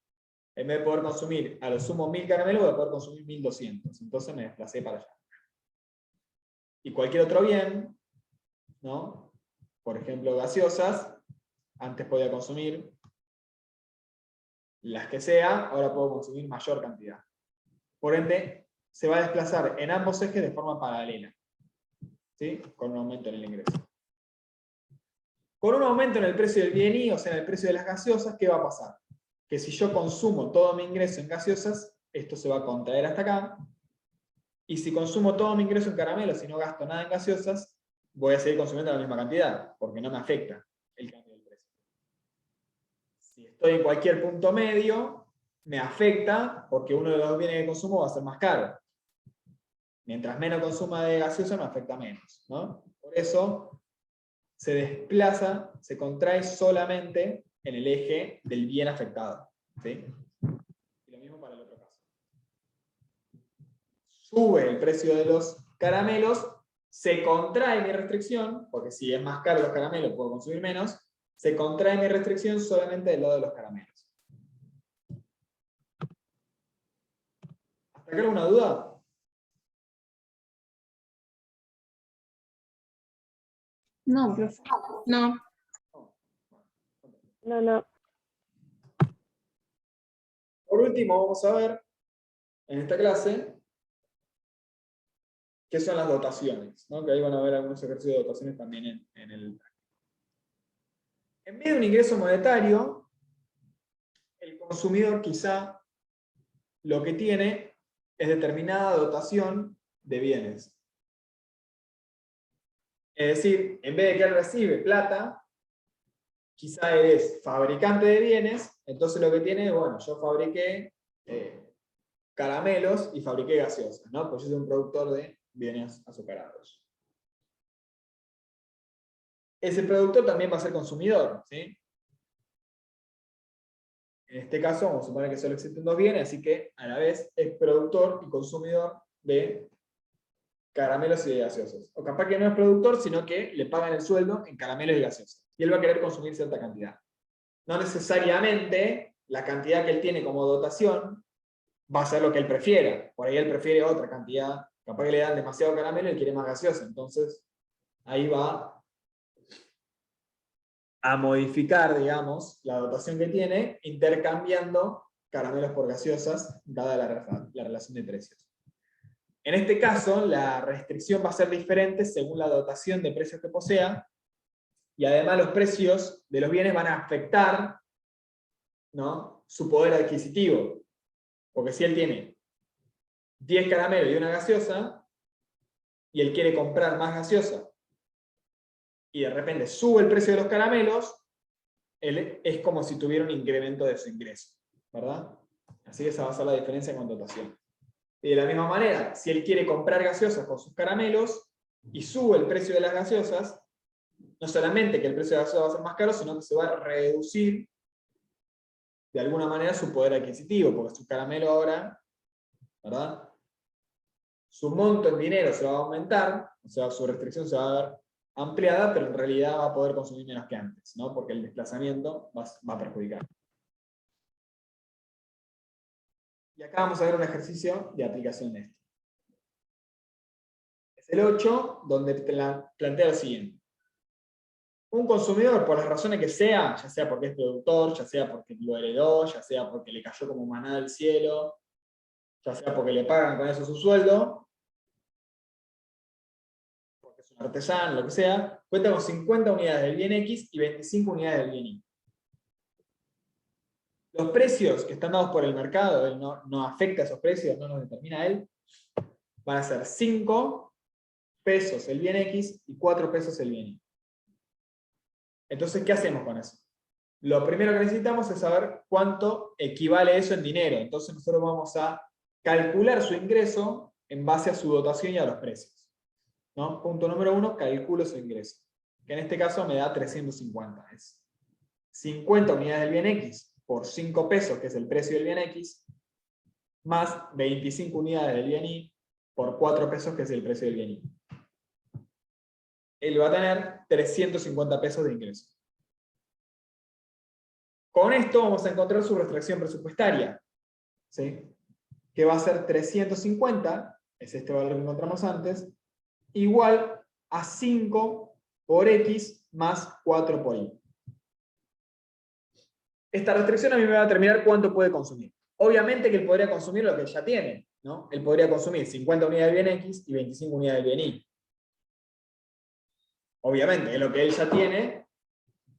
en vez de poder consumir a lo sumo 1.000 caramelos, voy a poder consumir 1.200. Entonces me desplacé para allá. Y cualquier otro bien, ¿no? Por ejemplo, gaseosas, antes podía consumir las que sea, ahora puedo consumir mayor cantidad. Por ende, se va a desplazar en ambos ejes de forma paralela, ¿sí? Con un aumento en el ingreso. Con un aumento en el precio del bien Y, o sea, en el precio de las gaseosas, ¿qué va a pasar? Que si yo consumo todo mi ingreso en gaseosas, esto se va a contraer hasta acá, y si consumo todo mi ingreso en caramelos y no gasto nada en gaseosas, voy a seguir consumiendo la misma cantidad, porque no me afecta el cambio del precio. Si estoy en cualquier punto medio, me afecta porque uno de los dos bienes que consumo va a ser más caro. Mientras menos consuma de gaseosa, me afecta menos, ¿no? Por eso se desplaza, se contrae solamente en el eje del bien afectado, ¿sí? Y lo mismo para el otro caso. Sube el precio de los caramelos, se contrae mi restricción, porque si es más caro los caramelos puedo consumir menos, se contrae mi restricción solamente del lado de los caramelos. ¿Hasta acá alguna duda? No, profe. No. No. Por último, vamos a ver en esta clase qué son las dotaciones, ¿no? Que ahí van a ver algunos ejercicios de dotaciones también en el... En vez de un ingreso monetario, el consumidor quizá lo que tiene es determinada dotación de bienes. Es decir, en vez de que él recibe plata, quizá él es fabricante de bienes, entonces lo que tiene es, bueno, yo fabriqué caramelos y fabriqué gaseosas, ¿no? Pues yo soy un productor de bienes azucarados. Ese productor también va a ser consumidor, ¿sí? En este caso, vamos a suponer que solo existen dos bienes, así que a la vez es productor y consumidor de caramelos y de gaseosas. O capaz que no es productor, sino que le pagan el sueldo en caramelos y gaseosas. Y él va a querer consumir cierta cantidad. No necesariamente la cantidad que él tiene como dotación va a ser lo que él prefiera. Por ahí él prefiere otra cantidad. Capaz que le dan demasiado caramelo y él quiere más gaseosa. Entonces, ahí va a modificar, digamos, la dotación que tiene, intercambiando caramelos por gaseosas, dada la relación de precios. En este caso, la restricción va a ser diferente según la dotación de precios que posea, y además los precios de los bienes van a afectar, ¿no?, su poder adquisitivo. Porque si él tiene 10 caramelos y una gaseosa, y él quiere comprar más gaseosa, y de repente sube el precio de los caramelos, él es como si tuviera un incremento de su ingreso, ¿verdad? Así que esa va a ser la diferencia con dotación. Y de la misma manera, si él quiere comprar gaseosas con sus caramelos, y sube el precio de las gaseosas, no solamente que el precio de la gaseosa va a ser más caro, sino que se va a reducir de alguna manera su poder adquisitivo, porque su caramelo ahora, ¿verdad?, su monto en dinero se va a aumentar, o sea, su restricción se va a ver ampliada, pero en realidad va a poder consumir menos que antes, ¿no?, porque el desplazamiento va a perjudicar. Y acá vamos a ver un ejercicio de aplicación de esto. Es el 8, donde plantea lo siguiente. Un consumidor, por las razones que sea, ya sea porque es productor, ya sea porque lo heredó, ya sea porque le cayó como maná del cielo, ya sea porque le pagan con eso su sueldo, porque es un artesano, lo que sea, cuenta con 50 unidades del bien X y 25 unidades del bien Y. Los precios que están dados por el mercado, él no afecta a esos precios, no los determina él, van a ser 5 pesos el bien X y 4 pesos el bien Y. Entonces, ¿qué hacemos con eso? Lo primero que necesitamos es saber cuánto equivale eso en dinero. Entonces nosotros vamos a calcular su ingreso en base a su dotación y a los precios, ¿no? Punto número 1, calculo su ingreso. Que en este caso me da 350. Es 50 unidades del bien X por 5 pesos, que es el precio del bien X, más 25 unidades del bien Y por 4 pesos, que es el precio del bien Y. Él va a tener 350 pesos de ingreso. Con esto vamos a encontrar su restricción presupuestaria, ¿sí?, que va a ser 350, es este valor que encontramos antes, igual a 5 por X más 4 por Y. Esta restricción a mí me va a determinar cuánto puede consumir. Obviamente que él podría consumir lo que él ya tiene, ¿no? Él podría consumir 50 unidades del bien X y 25 unidades del bien Y. Obviamente, es lo que él ya tiene,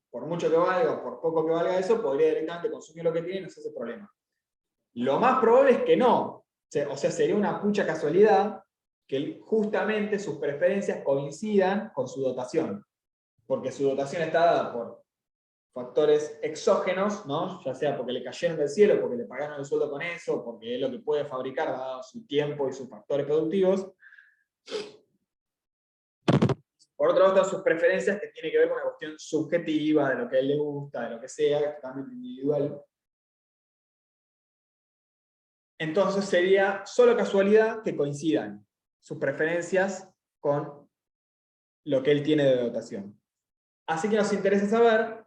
por mucho que valga o por poco que valga eso, podría directamente consumir lo que tiene y no se hace problema. Lo más probable es que no. O sea, sería una pucha casualidad que justamente sus preferencias coincidan con su dotación. Porque su dotación está dada por factores exógenos, ¿no?, ya sea porque le cayeron del cielo, porque le pagaron el sueldo con eso, porque es lo que puede fabricar dado su tiempo y sus factores productivos. Por otro lado están sus preferencias, que tiene que ver con una cuestión subjetiva, de lo que a él le gusta, de lo que sea, que es totalmente individual. Entonces sería solo casualidad que coincidan sus preferencias con lo que él tiene de dotación. Así que nos interesa saber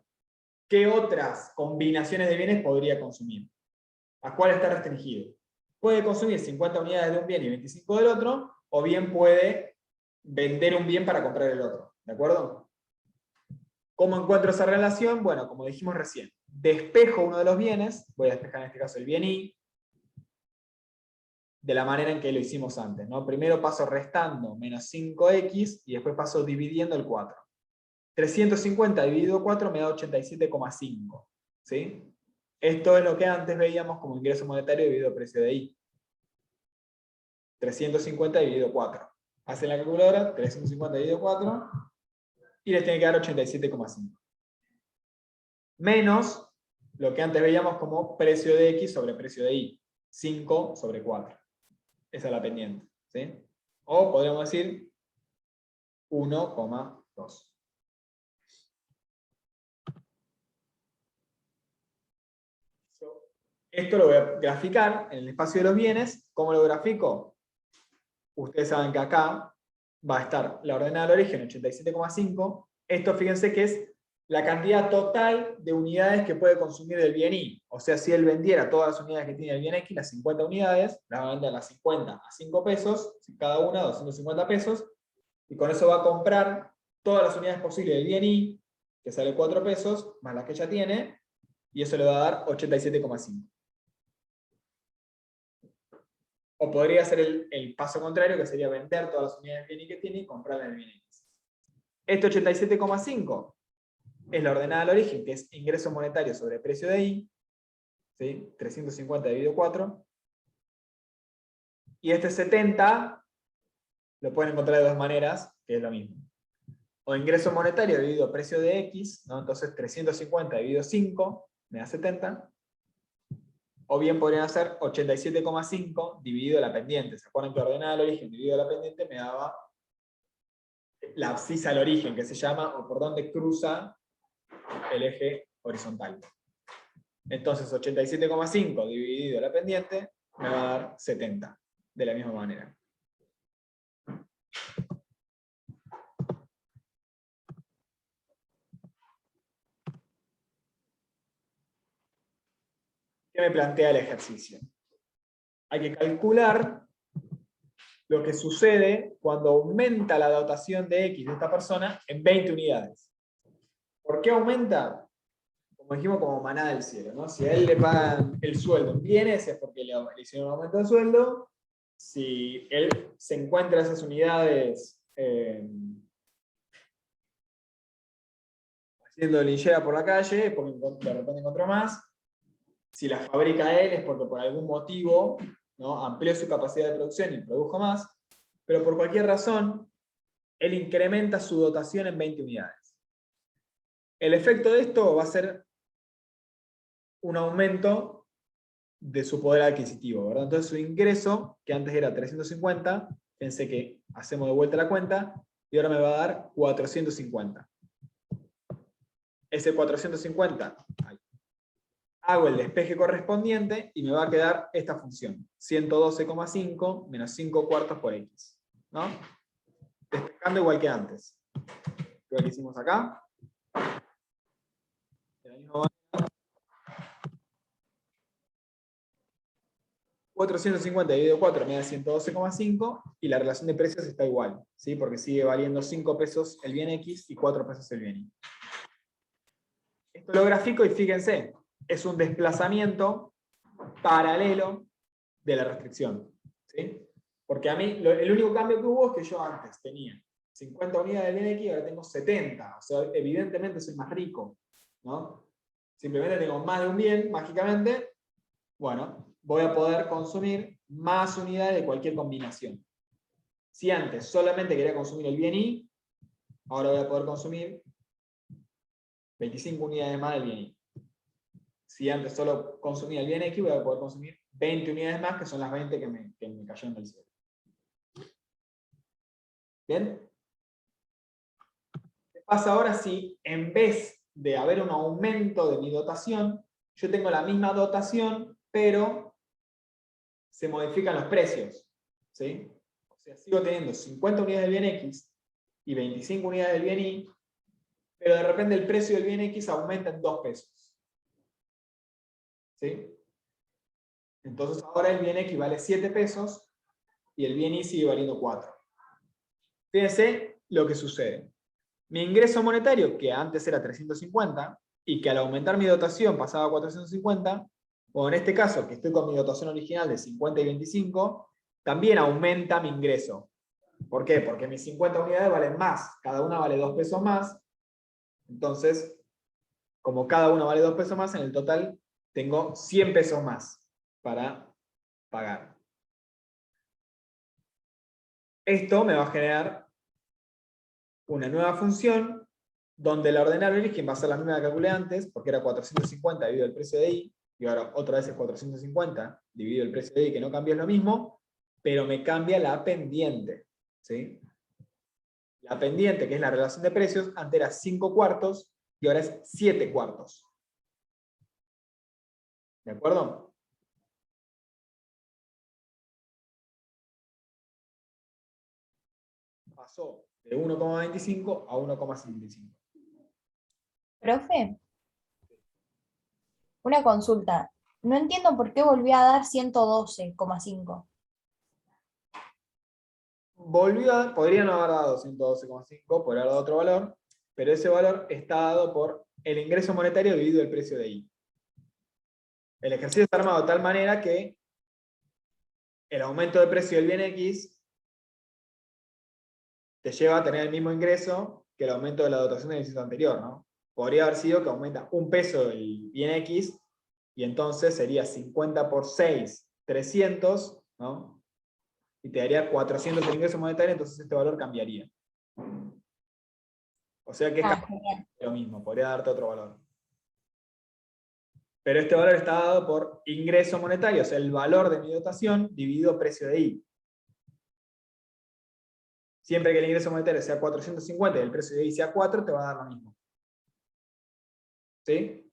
qué otras combinaciones de bienes podría consumir. ¿A cuál está restringido? Puede consumir 50 unidades de un bien y 25 del otro, o bien puede vender un bien para comprar el otro. ¿De acuerdo? ¿Cómo encuentro esa relación? Bueno, como dijimos recién, despejo uno de los bienes, voy a despejar en este caso el bien Y, de la manera en que lo hicimos antes, ¿no? Primero paso restando menos 5x y después paso dividiendo el 4. 350 dividido 4 me da 87,5. ¿Sí? Esto es lo que antes veíamos como ingreso monetario dividido precio de I. 350 dividido 4. Hacen la calculadora, 350 dividido 4, y les tiene que dar 87,5. Menos lo que antes veíamos como precio de X sobre precio de Y. 5 sobre 4. Esa es la pendiente. ¿Sí? O podríamos decir 1,2. Esto lo voy a graficar en el espacio de los bienes. ¿Cómo lo grafico? Ustedes saben que acá va a estar la ordenada del origen 87,5. Esto fíjense que es la cantidad total de unidades que puede consumir el bien Y. O sea, si él vendiera todas las unidades que tiene el bien X, las 50 unidades, las va a vender las 50 a 5 pesos, cada una 250 pesos, y con eso va a comprar todas las unidades posibles del bien Y, que sale 4 pesos, más las que ya tiene, y eso le va a dar 87,5. O podría ser el paso contrario, que sería vender todas las unidades del bien Y que tiene y comprarlas en el bien X. Este 87,5 es la ordenada al origen, que es ingreso monetario sobre precio de I, ¿sí? 350 dividido 4. Y este 70 lo pueden encontrar de dos maneras, que es lo mismo. O ingreso monetario dividido precio de X, ¿no? Entonces 350 dividido 5 me da 70. O bien podrían hacer 87,5 dividido la pendiente. ¿Se acuerdan que ordenada al origen dividido la pendiente me daba la abscisa al origen, que se llama, o por donde cruza el eje horizontal? Entonces 87,5 dividido la pendiente me va a dar 70, de la misma manera. ¿Qué me plantea el ejercicio? Hay que calcular lo que sucede cuando aumenta la dotación de X de esta persona en 20 unidades. ¿Por qué aumenta? Como dijimos, como manada del cielo, ¿no? Si a él le pagan el sueldo en bienes es porque le hicieron un aumento de sueldo. Si él se encuentra esas unidades haciendo linchera por la calle es porque de repente encontró más. Si la fabrica él es porque por algún motivo, ¿no?, amplió su capacidad de producción y produjo más, pero por cualquier razón, él incrementa su dotación en 20 unidades. El efecto de esto va a ser un aumento de su poder adquisitivo, ¿verdad? Entonces su ingreso, que antes era 350, pensé que hacemos de vuelta la cuenta, y ahora me va a dar 450. Ese 450, hago el despeje correspondiente y me va a quedar esta función, 112,5 menos 5 cuartos por X, ¿no? Despejando igual que antes. Lo que hicimos acá. De la misma manera, 450 dividido 4 me da 112,5 y la relación de precios está igual, ¿sí? Porque sigue valiendo 5 pesos el bien X y 4 pesos el bien Y. Esto lo grafico y fíjense, es un desplazamiento paralelo de la restricción, ¿sí? Porque a mí, el único cambio que hubo es que yo antes tenía 50 unidades del bien X y ahora tengo 70. O sea, evidentemente soy más rico, ¿no? Simplemente tengo más de un bien, mágicamente, bueno, voy a poder consumir más unidades de cualquier combinación. Si antes solamente quería consumir el bien Y, ahora voy a poder consumir 25 unidades más del bien Y. Si antes solo consumía el bien X, voy a poder consumir 20 unidades más, que son las 20 que me cayeron del cielo. ¿Bien? ¿Qué pasa ahora si en vez de haber un aumento de mi dotación, yo tengo la misma dotación, pero se modifican los precios? ¿Sí? O sea, sigo teniendo 50 unidades del bien X y 25 unidades del bien Y, pero de repente el precio del bien X aumenta en 2 pesos. ¿Sí? Entonces ahora el bien X vale 7 pesos y el bien Y sigue valiendo 4. Fíjense lo que sucede. Mi ingreso monetario, que antes era 350, y que al aumentar mi dotación pasaba a 450, o en este caso, que estoy con mi dotación original de 50 y 25, también aumenta mi ingreso. ¿Por qué? Porque mis 50 unidades valen más, cada una vale 2 pesos más. Entonces, como cada una vale 2 pesos más, en el total tengo 100 pesos más para pagar. Esto me va a generar una nueva función donde la ordenada de origen va a ser la misma que calculé antes, porque era 450 dividido el precio de Y, y ahora otra vez es 450 dividido el precio de Y, que no cambia, es lo mismo, pero me cambia la pendiente. ¿Sí? La pendiente, que es la relación de precios, antes era 5 cuartos y ahora es 7 cuartos. ¿De acuerdo? Pasó de 1,25 a 1,55. Profe, una consulta. No entiendo por qué volvió a dar 112,5. Podría no haber dado 112,5, podría haber dado otro valor, pero ese valor está dado por el ingreso monetario dividido el precio de Y. El ejercicio está armado de tal manera que el aumento de precio del bien X te lleva a tener el mismo ingreso que el aumento de la dotación del ejercicio anterior, ¿no? Podría haber sido que aumenta 1 peso el bien X, y entonces sería 50 por 6, 300, ¿no? Y te daría 400 el ingreso monetario, entonces este valor cambiaría. O sea que es lo mismo, podría darte otro valor. Pero este valor está dado por ingreso monetario, o sea, el valor de mi dotación dividido precio de Y. Siempre que el ingreso monetario sea 450 y el precio de Y sea 4, te va a dar lo mismo. ¿Sí?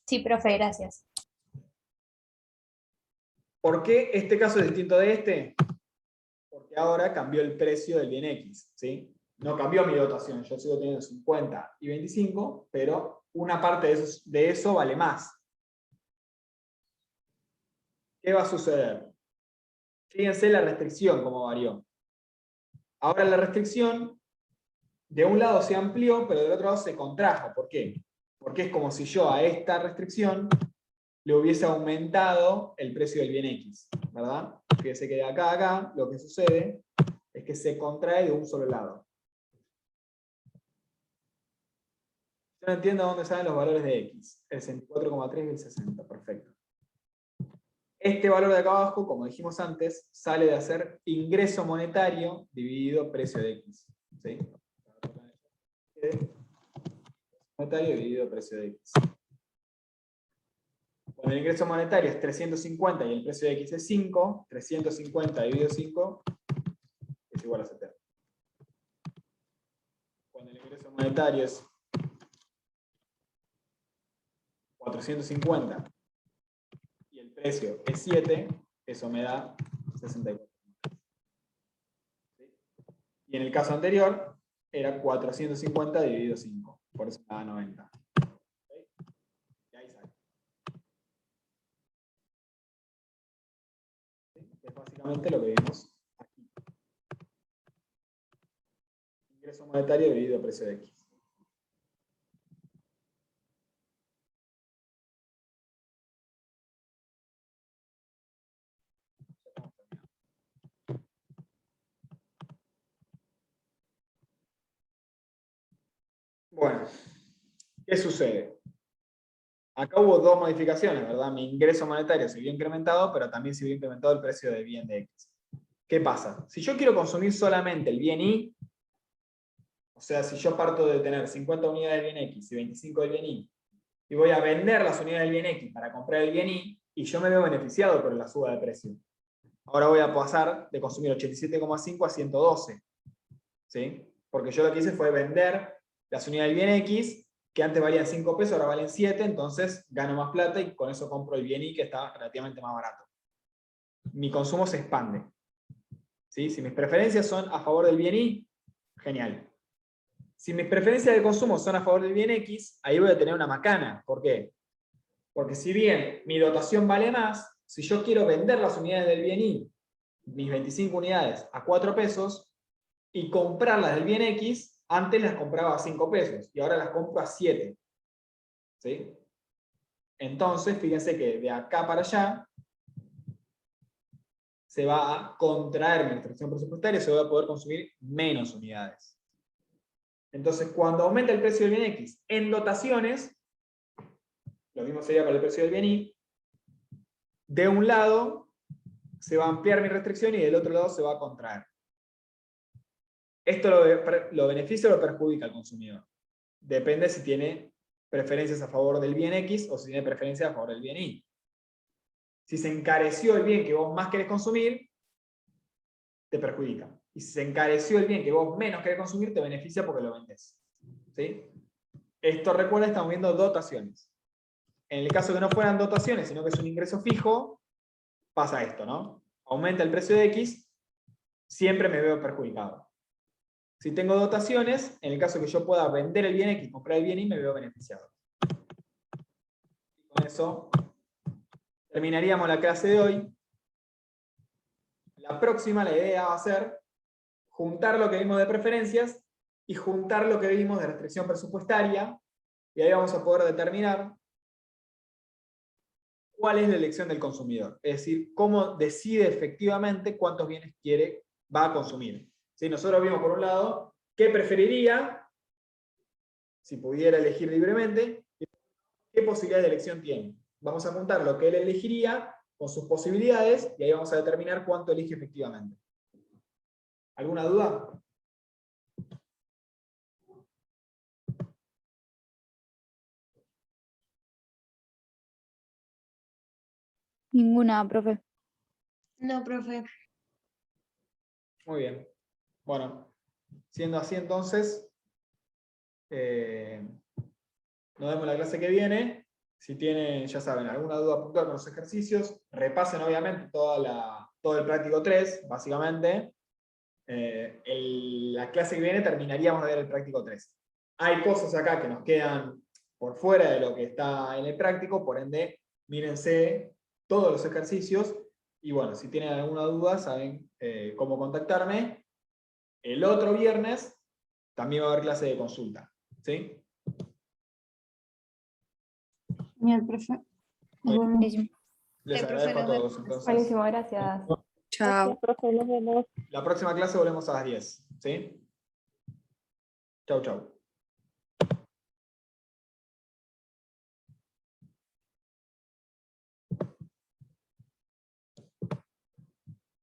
Sí, profe, gracias. ¿Por qué este caso es distinto de este? Porque ahora cambió el precio del bien X. ¿Sí? No cambió mi dotación, yo sigo teniendo 50 y 25, pero una parte de eso vale más. ¿Qué va a suceder? Fíjense la restricción, cómo varió. Ahora la restricción, de un lado se amplió, pero del otro lado se contrajo. ¿Por qué? Porque es como si yo a esta restricción le hubiese aumentado el precio del bien X, ¿verdad? Fíjense que de acá a acá lo que sucede es que se contrae de un solo lado. Yo no entiendo dónde salen los valores de X. El 64,3 y el 60, perfecto. Este valor de acá abajo, como dijimos antes, sale de hacer ingreso monetario dividido precio de X. ¿Sí? Monetario dividido precio de X. Cuando el ingreso monetario es 350 y el precio de X es 5, 350 dividido 5 es igual a 70. Cuando el ingreso monetario es 450 y el precio es 7, eso me da 64. ¿Sí? Y en el caso anterior era 450 dividido 5, por eso me da 90. ¿Okay? Y ahí sale. ¿Sí? Es básicamente lo que vimos aquí. Ingreso monetario dividido precio de X. Bueno, ¿qué sucede? Acá hubo dos modificaciones, ¿verdad? Mi ingreso monetario se vio incrementado, pero también se vio incrementado el precio del bien de X. ¿Qué pasa? Si yo quiero consumir solamente el bien Y, o sea, si yo parto de tener 50 unidades del bien X y 25 del bien Y, y voy a vender las unidades del bien X para comprar el bien Y, y yo me veo beneficiado por la suba de precio. Ahora voy a pasar de consumir 87,5 a 112. ¿Sí? Porque yo lo que hice fue vender las unidades del bien X, que antes valían 5 pesos, ahora valen 7, entonces gano más plata y con eso compro el bien Y, que está relativamente más barato. Mi consumo se expande. ¿sí? Si mis preferencias son a favor del bien Y, genial. Si mis preferencias de consumo son a favor del bien X, ahí voy a tener una macana. ¿Por qué? Porque si bien mi dotación vale más, si yo quiero vender las unidades del bien Y, mis 25 unidades, a 4 pesos, y comprarlas del bien X, antes las compraba a 5 pesos, y ahora las compro a 7. ¿Sí? Entonces, fíjense que de acá para allá, se va a contraer mi restricción presupuestaria, se va a poder consumir menos unidades. Entonces, cuando aumenta el precio del bien X en dotaciones, lo mismo sería para el precio del bien Y, de un lado se va a ampliar mi restricción y del otro lado se va a contraer. ¿Esto lo beneficia o lo perjudica al consumidor? Depende si tiene preferencias a favor del bien X o si tiene preferencias a favor del bien Y. Si se encareció el bien que vos más querés consumir, te perjudica. Y si se encareció el bien que vos menos querés consumir, te beneficia porque lo vendés. ¿Sí? Esto, recuerda, estamos viendo dotaciones. En el caso que no fueran dotaciones, sino que es un ingreso fijo, pasa esto, ¿no? Aumenta el precio de X, siempre me veo perjudicado. Si tengo dotaciones, en el caso que yo pueda vender el bien X y comprar el bien Y, me veo beneficiado. Y con eso terminaríamos la clase de hoy. La próxima, la idea va a ser juntar lo que vimos de preferencias y juntar lo que vimos de restricción presupuestaria, y ahí vamos a poder determinar cuál es la elección del consumidor. Es decir, cómo decide efectivamente cuántos bienes va a consumir. ¿Sí? Nosotros vimos, por un lado, qué preferiría, si pudiera elegir libremente, y qué posibilidades de elección tiene. Vamos a juntar lo que él elegiría con sus posibilidades, y ahí vamos a determinar cuánto elige efectivamente. ¿Alguna duda? Ninguna, profe. No, profe. Muy bien. Bueno, siendo así entonces, nos vemos la clase que viene. Si tienen, ya saben, alguna duda puntual con los ejercicios, repasen obviamente todo el práctico 3, básicamente. La clase que viene terminaríamos de ver el práctico 3. Hay cosas acá que nos quedan por fuera de lo que está en el práctico, por ende, mírense todos los ejercicios, y bueno, si tienen alguna duda, saben cómo contactarme. El otro viernes también va a haber clase de consulta. ¿Sí? Genial, profe. Nos vemos. Buenísimo. Les Sí, profe, agradezco a nos todos. vemos. Entonces, Buenísimo, gracias. Chao. Gracias, profe, nos vemos. la próxima clase volvemos a las 10. ¿Sí? Chau, chau.